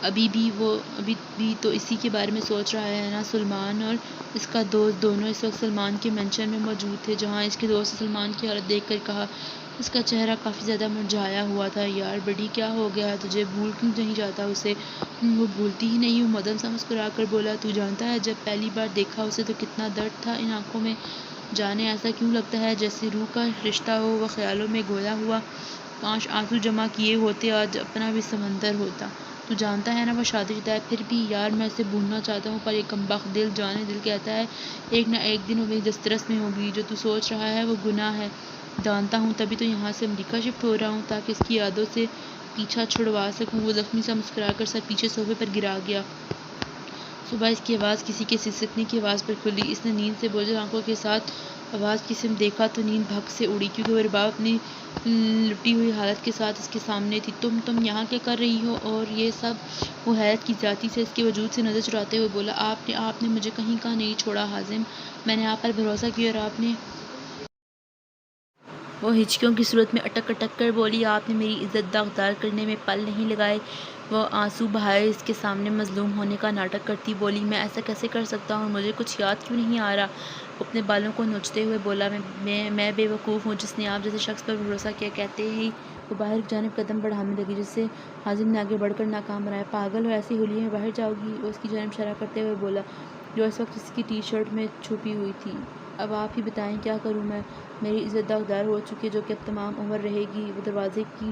ابھی بھی تو اسی کے بارے میں سوچ رہا ہے نا؟ سلمان اور اس کا دوست دونوں اس وقت سلمان کے مینشن میں موجود تھے، جہاں اس کے دوست نے سلمان کی حالت دیکھ کر کہا۔ اس کا چہرہ کافی زیادہ مرجھایا ہوا تھا۔ یار بڈی، کیا ہو گیا ہے تجھے؟ بھول کیوں نہیں جاتا اسے؟ وہ بھولتی ہی نہیں ہوں، مدن سا مسکرا کر بولا۔ تو جانتا ہے جب پہلی بار دیکھا اسے تو کتنا درد تھا ان آنکھوں میں؟ جانے ایسا کیوں لگتا ہے جیسے روح کا رشتہ ہو۔ وہ خیالوں میں گھویا ہوا کاش آنسو جمع کیے ہوتے، آج اپنا بھی سمندر ہوتا۔ تو جانتا ہے نا وہ شادی شدہ ہے؟ پھر بھی یار میں اسے بھولنا چاہتا ہوں، پر یہ کمبخت دل جانے، دل کہتا ہے ایک نہ ایک دن وہ میری دسترس میں ہوگی۔ جو تو سوچ رہا ہے وہ گناہ ہے، جانتا ہوں، تبھی تو یہاں سے امریکہ شفٹ ہو رہا ہوں تاکہ اس کی یادوں سے پیچھا چھڑوا سکوں۔ وہ زخمی سا مسکرا کر سر پیچھے صوفے پر گرا گیا۔ صبح اس کی آواز کسی کے سسکنے کی آواز پر کھلی۔ اس نے نیند سے بوجھل آنکھوں کے ساتھ آواز کی سمت دیکھا تو نیند بھگ سے اڑی، کیونکہ وہ رباب اپنی لٹی ہوئی حالت کے ساتھ اس کے سامنے تھی۔ تم یہاں کیا کر رہی ہو اور یہ سب؟ وہ حیرت کی زیادتی سے اس کے وجود سے نظر چراتے ہوئے بولا۔ آپ نے مجھے کہیں کا نہیں چھوڑا حازم، میں نے آپ پر بھروسہ کیا اور آپ نے… وہ ہچکیوں کی صورت میں اٹک کر بولی۔ آپ نے میری عزت داغدار کرنے میں پل نہیں لگائے۔ وہ آنسو بہائے اس کے سامنے مظلوم ہونے کا ناٹک کرتی بولی۔ میں ایسا کیسے کر سکتا ہوں؟ مجھے کچھ یاد کیوں نہیں آ رہا؟ وہ اپنے بالوں کو نوچتے ہوئے بولا۔ میں بے وقوف ہوں جس نے آپ جیسے شخص پر بھروسہ کیا۔ کہتے ہی وہ باہر کی جانب قدم بڑھانے لگی، جس سے حازم نے آگے بڑھ کر ناکام بنایا۔ پاگل ہو، ایسی ہولیے میں باہر جاؤ گی؟ وہ اس کی جانب اشارہ کرتے ہوئے بولا، جو اس وقت اس کی ٹی شرٹ میں چھپی ہوئی تھی۔ اب آپ ہی بتائیں کیا کروں میں؟ میری عزت داغدار ہو چکی ہے جو کہ اب تمام عمر رہے گی۔ وہ دروازے کی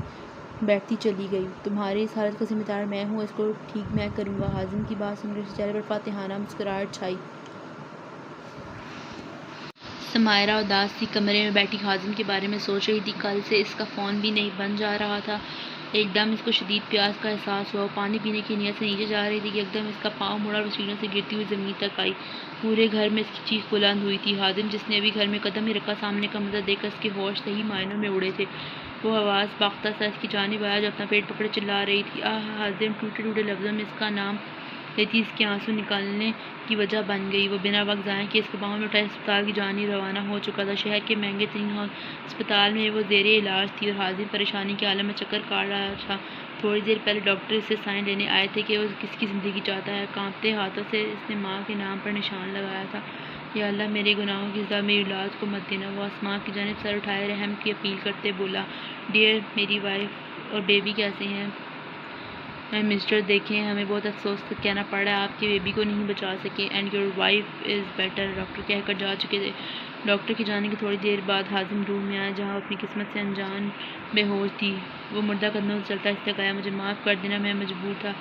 بیٹھتی چلی گئی۔ تمہاری اس حالت کا ذمہ دار میں ہوں، اس کو ٹھیک میں کروں گا۔ حازم کی بات سن کر اس کے چہرے پر فاتحانہ مسکراہٹ چھائی۔ سمائرہ اداس سی کمرے میں بیٹھی حازم کے بارے میں سوچ رہی تھی۔ کل سے اس کا فون بھی نہیں بن جا رہا تھا۔ ایک دم اس کو شدید پیاس کا احساس ہوا۔ وہ پانی پینے کی نیت سے نیچے جا رہی تھی کہ ایک دم اس کا پاؤں مڑا اور سیڑھیوں سے گرتی ہوئی زمین تک آئی۔ پورے گھر میں اس کی چیخ بلند ہوئی تھی۔ حازم جس نے ابھی گھر میں قدم ہی رکھا، سامنے کا منظر دیکھ کر اس کے ہوش صحیح معنوں میں اڑے تھے۔ وہ آواز باختہ سا اس کی جانب آیا جو اپنا پیٹ پکڑے چلا رہی تھی۔ حازم ٹوٹے ٹوٹے لفظوں میں اس کا نام لیتی اس کے آنسو نکالنے کی وجہ بن گئی۔ وہ بنا وقت ضائع کیے اس کو باہوں میں اٹھائے اسپتال کی جانب روانہ ہو چکا تھا۔ شہر کے مہنگے ترین ہسپتال میں وہ زیر علاج تھی اور حازم پریشانی کے عالم میں چکر کاٹ رہا تھا۔ تھوڑی دیر پہلے ڈاکٹر اس سے سائن لینے آئے تھے کہ وہ کس کی زندگی چاہتا ہے۔ کانپتے ہاتھوں سے اس نے ماں کے نام پر نشان لگایا تھا۔ یا اللہ، میرے گناہوں کی سزا میری اولاد کو مت دینا۔ وہ آسمان کی جانب سر اٹھائے رحم کی اپیل کرتے بولا، ڈیئر، میری وائف اور بیبی کیسے ہیں؟ مسٹر، دیکھیں، ہمیں بہت افسوس سے کہنا پڑ رہا ہے آپ کے بیبی کو نہیں بچا سکے۔ And your wife is better, doctor کہہ کر جا چکے تھے۔ ڈاکٹر کے جانے کی تھوڑی دیر بعد حازم روم میں آیا جہاں وہ اپنی قسمت سے انجان بے ہوش تھی۔ وہ مردہ قدموں سے چلتا اس سے گیا، مجھے معاف کر دینا، میں مجبور تھا۔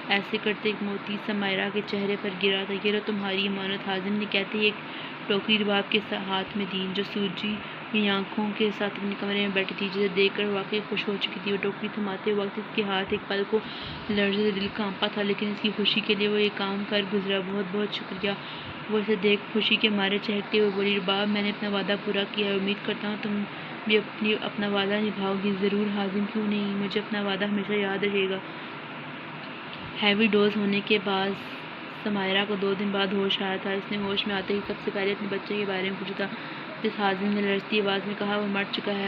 ایسے کرتے ایک موتی سمائرہ کے چہرے پر گرا تھا۔ یہ لو تمہاری امانت، حازم نے کہتے ہی ایک ٹوکری رباب کے ہاتھ میں دی جو سوجی ہوئی آنکھوں کے ساتھ اپنے کمرے میں بیٹھی تھی، جسے دیکھ کر واقعی خوش ہو چکی تھی۔ وہ ٹوکری تھماتے وقت اس کے ہاتھ ایک پل کو لرزے سے دل کانپا تھا، لیکن اس کی خوشی کے لیے وہ یہ کام کر گزرا۔ بہت بہت شکریہ، وہ اسے دیکھ خوشی کے مارے چہکتے ہوئے بولی۔ رباب، میں نے اپنا وعدہ پورا کیا ہے، امید کرتا ہوں تم بھی اپنا وعدہ نبھاؤ گی۔ ضرور حازم، کیوں نہیں، مجھے اپنا وعدہ ہمیشہ یاد رہے گا۔ ہیوی ڈوز ہونے کے بعد سمائرہ کو 2 دن بعد ہوش آیا تھا۔ اس نے ہوش میں آتے ہی سب سے پہلے اپنے بچے کے بارے میں پوچھا تھا، جس حازم نے لرزتی آواز میں کہا، وہ مر چکا ہے،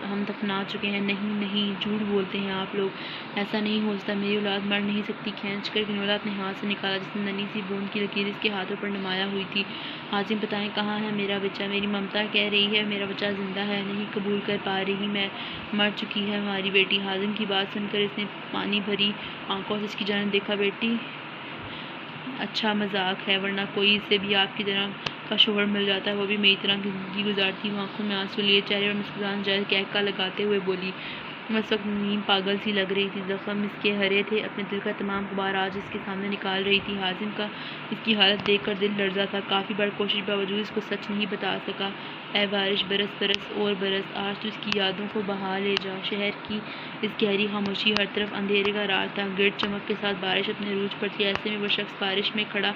ہم دفنا چکے ہیں۔ نہیں نہیں، جھوٹ بولتے ہیں آپ لوگ، ایسا نہیں ہو سکتا، میری اولاد مر نہیں سکتی۔ کھینچ کر کنولا اپنے ہاتھ سے نکالا جس میں ننھی سی بوند کی لکیر اس کے ہاتھوں پر نمایاں ہوئی تھی۔ حازم، بتائیں کہاں ہے میرا بچہ؟ میری ممتا کہہ رہی ہے میرا بچہ زندہ ہے، نہیں قبول کر پا رہی میں، مر چکی ہے ہماری بیٹی۔ حازم کی بات سن کر اس نے پانی بھری آنکھوں سے اس کی جانب دیکھا۔ بیٹی؟ اچھا مذاق ہے، ورنہ کوئی اسے بھی آپ کی طرح کا شوہر مل جاتا ہے، وہ بھی میری طرح کی زندگی گزارتی۔ وہ آنکھوں میں آنسو لیے چہرے پر مسکراہٹ جائز کہکا لگاتے ہوئے بولی۔ وہ اس وقت نیم پاگل سی لگ رہی تھی، زخم اس کے ہرے تھے، اپنے دل کا تمام غبار آج اس کے سامنے نکال رہی تھی۔ حازم کا اس کی حالت دیکھ کر دل لرزا تھا، کافی بار کوشش کے باوجود اس کو سچ نہیں بتا سکا۔ اے بارش، برس برس اور برس، آج تو اس کی یادوں کو بہا لے جا۔ شہر کی اس گہری خاموشی، ہر طرف اندھیرے کا راز تھا، گرد چمک کے ساتھ بارش اپنے عروج پر تھی۔ ایسے میں وہ شخص بارش میں کھڑا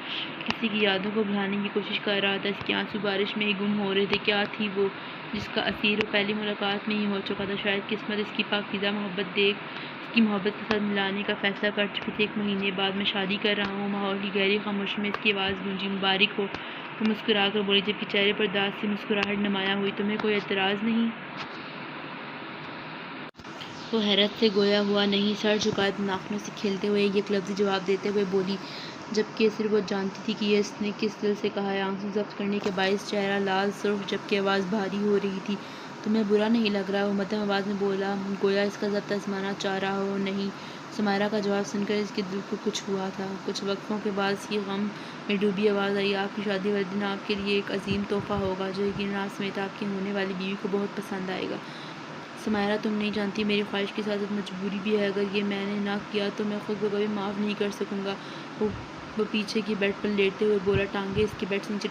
کسی کی یادوں کو بھلانے کی کوشش کر رہا تھا۔ اس کے آنسو بارش میں ہی گم ہو رہے تھے۔ کیا تھی وہ جس کا اسیر وہ پہلی ملاقات میں ہی ہو چکا تھا؟ شاید قسمت اس کی پاکیزہ محبت دیکھ اس کی محبت کے ساتھ ملانے کا فیصلہ کر چکی تھی۔ 1 مہینے بعد میں شادی کر رہا ہوں۔ ماحول کی گہری خاموشی میں اس کی آواز گونجی۔ مبارک ہو، وہ مسکرا کر بولی جبکہ چہرے پر داغ سی مسکراہٹ نمایاں ہوئی۔ تمہیں کوئی اعتراض نہیں؟ وہ حیرت سے گویا ہوا نہیں، سر جھکائے ناخنوں سے کھیلتے ہوئے ایک لفظی جواب دیتے ہوئے بولی، جبکہ صرف وہ جانتی تھی کہ یہ اس نے کس دل سے کہا ہے۔ آنسو ضبط کرنے کے باعث چہرہ لال سرخ جبکہ آواز بھاری ہو رہی تھی۔ تمہیں برا نہیں لگ رہا؟ وہ مدھم آواز میں بولا، گویا اس کا ضبط آزمانا چاہ رہا ہو۔ نہیں۔ سمائرہ کا جواب سن کر اس کے دل کو کچھ ہوا تھا۔ کچھ وقفوں کے بعد اس کی غم میں ڈوبی آواز آئی، آپ کی شادی والے دن آپ کے لیے ایک عظیم تحفہ ہوگا جو یقیناً آپ سمیت آپ کی ہونے والی بیوی کو بہت پسند آئے گا۔ سمائرہ، تم نہیں جانتی میری خواہش کے ساتھ ایک مجبوری بھی ہے، اگر یہ میں نے نہ کیا تو میں خود کو کبھی معاف نہیں کر سکوں گا۔ وہ پیچھے کی بیڈ پر لیٹتے ہوئے بولا، ٹانگیں اس کی بیڈ سے نیچے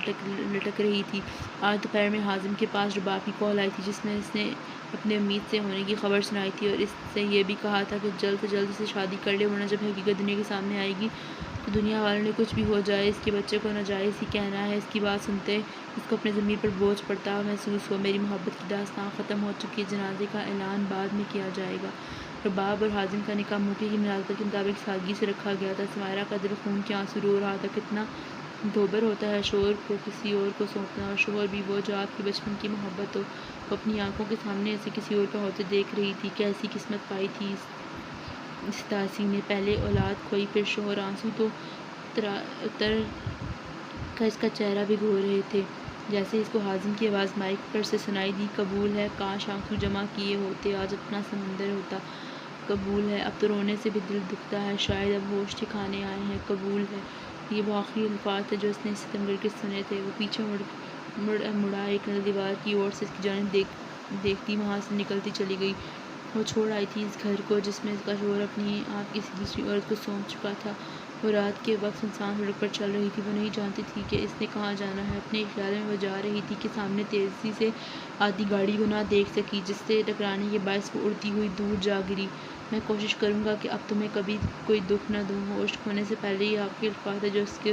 لٹک رہی تھی۔ آج دوپہر میں حازم کے پاس رباب کی کال آئی تھی جس میں اس نے اپنے امید سے ہونے کی خبر سنائی تھی اور اس سے یہ بھی کہا تھا کہ جلد سے جلد اسے شادی کر لے، ورنہ جب حقیقت دنیا کے سامنے آئے گی تو دنیا والوں نے کچھ بھی ہو جائے اس کے بچے کو ناجائز ہی کہنا ہے۔ اس کی بات سنتے اس کو اپنے ضمیر پر بوجھ پڑتا محسوس ہوا۔ میری محبت کی داستان ختم ہو چکی ہے، جنازے کا اعلان بعد میں کیا جائے گا۔ رباب اور حازم کا نکاح موقع کی مناسبت کے مطابق سادگی سے رکھا گیا تھا۔ سمائرہ کا دل خون کے آنسو رو رہا تھا۔ کتنا دوبر ہوتا ہے شوہر کو کسی اور کو سونپنا، اور شوہر بھی وہ جو آپ کی بچپن کی محبت ہو۔ وہ اپنی آنکھوں کے سامنے اسے کسی اور کا ہوتے دیکھ رہی تھی۔ کیسی قسمت پائی تھی اس داسی نے، پہلے اولاد کھوئی پھر شوہر۔ آنسو تو اتر کا اس کا چہرہ بھگو رہے تھے جیسے اس کو حازم کی آواز مائک پر سے سنائی دی، قبول ہے، کاش آنسو جمع کیے ہوتے، آج اپنا سمندر ہوتا۔ قبول ہے، اب تو رونے سے بھی دل دکھتا ہے، شاید اب ہوش ٹھکانے آئے ہیں، قبول ہے۔ یہ وہ آخری الفاظ تھے جو اس نے ستمگر کے سنے تھے۔ وہ پیچھے مڑا ایک نظر دیوار کی اور سے اس کی جانب دیکھتی وہاں سے نکلتی چلی گئی۔ وہ چھوڑ آئی تھی اس گھر کو جس میں اس کا شوہر اپنی آپ کسی دوسری عورت کو سونپ چکا تھا۔ وہ رات کے وقت سنسان سڑک پر چل رہی تھی۔ وہ نہیں جانتی تھی کہ اس نے کہاں جانا ہے۔ اپنے خیال میں وہ جا رہی تھی کہ سامنے تیزی سے آتی گاڑی کو نہ دیکھ سکی، جس سے ٹکرانے کے باعث وہ اڑتی ہوئی دور جا گری۔ میں کوشش کروں گا کہ اب تمہیں کبھی کوئی دکھ نہ دوں۔ ہوش کھونے سے پہلے یہ آخری الفاظ تھے جو اس کو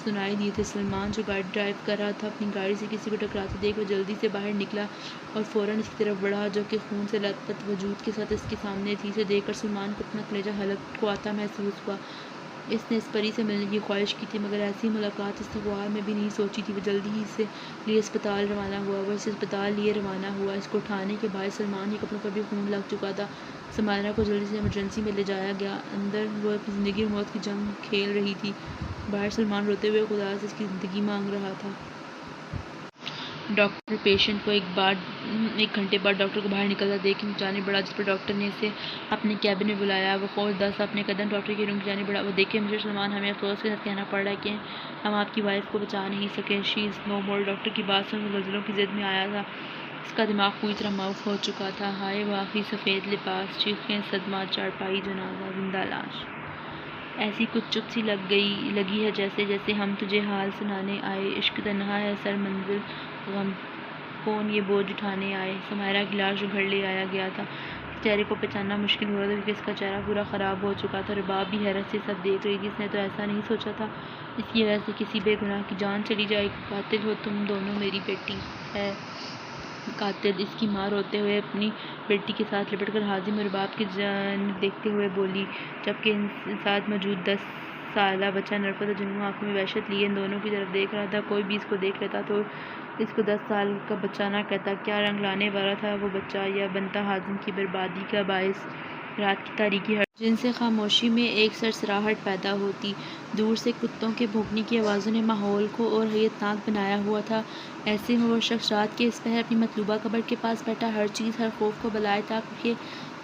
سنائی دیے تھے۔ سلمان، جو گاڑی ڈرائیو کر رہا تھا، اپنی گاڑی سے کسی کو ٹکراتے دیکھ وہ جلدی سے باہر نکلا اور فوراً اس کی طرف بڑھا، جو کہ خون سے لت پت وجود کے ساتھ اس کے سامنے تھی۔ اسے دیکھ کر سلمان کو اپنا کلیجہ حلق کو آتا محسوس ہوا۔ اس نے اس پری سے ملنے کی خواہش کی تھی، مگر ایسی ملاقات اس نے خواب میں بھی نہیں سوچی تھی۔ وہ جلدی ہی اسے لیے اسپتال روانہ ہوا۔ وہ اسے اسپتال لیے روانہ ہوا۔ اس کو اٹھانے کے بعد سلمان کے کپڑوں پر بھی خون لگ چکا تھا۔ سمائرہ کو جلدی سے ایمرجنسی میں لے جایا گیا۔ اندر وہ اپنی زندگی اور موت کی جنگ کھیل رہی تھی۔ باہر سلمان روتے ہوئے خدا سے اس کی زندگی مانگ رہا تھا۔ ڈاکٹر پیشنٹ کو ایک گھنٹے بعد ڈاکٹر کو باہر نکلتا دیکھ کے جانب بڑھا، جس پر ڈاکٹر نے اسے اپنے کیبن میں بلایا۔ وہ خوفزدہ سا اپنے قدم ڈاکٹر کے روم کی جانب بڑھا۔ وہ دیکھیں مسٹر سلمان، ہمیں افسوس کے ساتھ کہنا پڑ رہا ہے کہ ہم آپ کی وائف کو بچا نہیں سکے۔ شی از نو مور۔ ڈاکٹر کی بات سن وہ زلزلوں کی زد میں آیا تھا۔ اس کا دماغ پوری طرح معاف ہو چکا تھا۔ ہائے واقعی سفید لباس، چیخیں، صدمہ، چارپائی، جنازہ، زندہ لاش۔ ایسی کچھ چپ سی لگی ہے جیسے ہم تجھے حال سنانے آئے۔ عشق تنہا ہے سر منزل غم، کون یہ بوجھ اٹھانے آئے۔ سمائرہ کی لاش جو گھر لے آیا گیا تھا، اس چہرے کو پہچاننا مشکل ہو رہا تھا کیونکہ اس کا چہرہ پورا خراب ہو چکا تھا۔ رباب بھی حیرت سے سب دیکھ رہی تھی۔ اس نے تو ایسا نہیں سوچا تھا اس کی وجہ سے کسی بے گناہ کی جان چلی جائے گی۔ قاتل ہو تم دونوں، میری بیٹی ہے قاتل، اس کی ماں روتے ہوئے اپنی بیٹی کے ساتھ لپٹ کر حازم اور رباب کی جانب دیکھتے ہوئے بولی، جبکہ ان ساتھ موجود 10 سالہ بچہ نرفت اور جنوں آنکھوں میں وحشت لیے ان دونوں کی طرف دیکھ رہا تھا۔ کوئی بھی اس کو دیکھ لیتا تو اس کو 10 سال کا بچہ نہ کہتا۔ کیا رنگ لانے والا تھا وہ بچہ، یا بنتا حازم کی بربادی کا باعث۔ رات کی تاریکی جن سے خاموشی میں ایک سرسراہٹ پیدا ہوتی۔ دور سے کتوں کے بھونکنے کی آوازوں نے ماحول کو اور حیرتناک بنایا ہوا تھا۔ ایسے میں وہ شخص رات کے اس پہر اپنی مطلوبہ قبر کے پاس بیٹھا، ہر چیز، ہر خوف کو بلائے طاق کے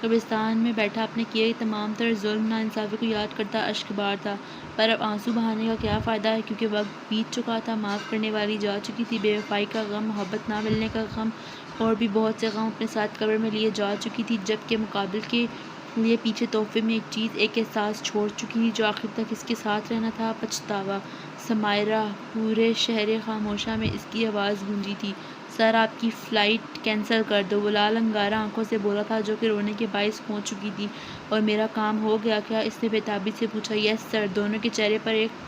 قبرستان میں بیٹھا، اپنے کیے تمام تر ظلم، ناانصافی کو یاد کرتا اشک بار تھا۔ پر اب آنسو بہانے کا کیا فائدہ ہے، کیونکہ وقت بیت چکا تھا۔ معاف کرنے والی جا چکی تھی۔ بے وفائی کا غم، محبت نہ ملنے کا غم اور بھی بہت سے غم اپنے ساتھ قبر میں لیے جا چکی تھی، جبکہ مقابل کے لیے پیچھے تحفے میں ایک چیز، ایک احساس چھوڑ چکی تھی جو آخر تک اس کے ساتھ رہنا تھا، پچھتاوا۔ سمائرہ! پورے شہر خاموشہ میں اس کی آواز گونجی تھی۔ سر، آپ کی فلائٹ کینسل کر دو، وہ لال انگارہ آنکھوں سے بولا تھا جو کہ رونے کے باعث ہو چکی تھی۔ اور میرا کام ہو گیا کیا؟ اس نے بے تابی سے پوچھا۔ یس سر۔ دونوں کے چہرے پر ایک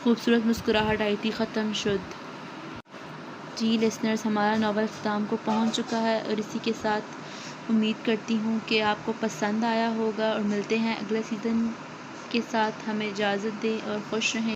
خوبصورت مسکراہٹ آئی تھی۔ ختم شد۔ جی لسنرز، ہمارا ناول اختتام کو پہنچ چکا ہے اور اسی کے ساتھ امید کرتی ہوں کہ آپ کو پسند آیا ہوگا، اور ملتے ہیں اگلے سیزن کے ساتھ۔ ہمیں اجازت دیں اور خوش رہیں۔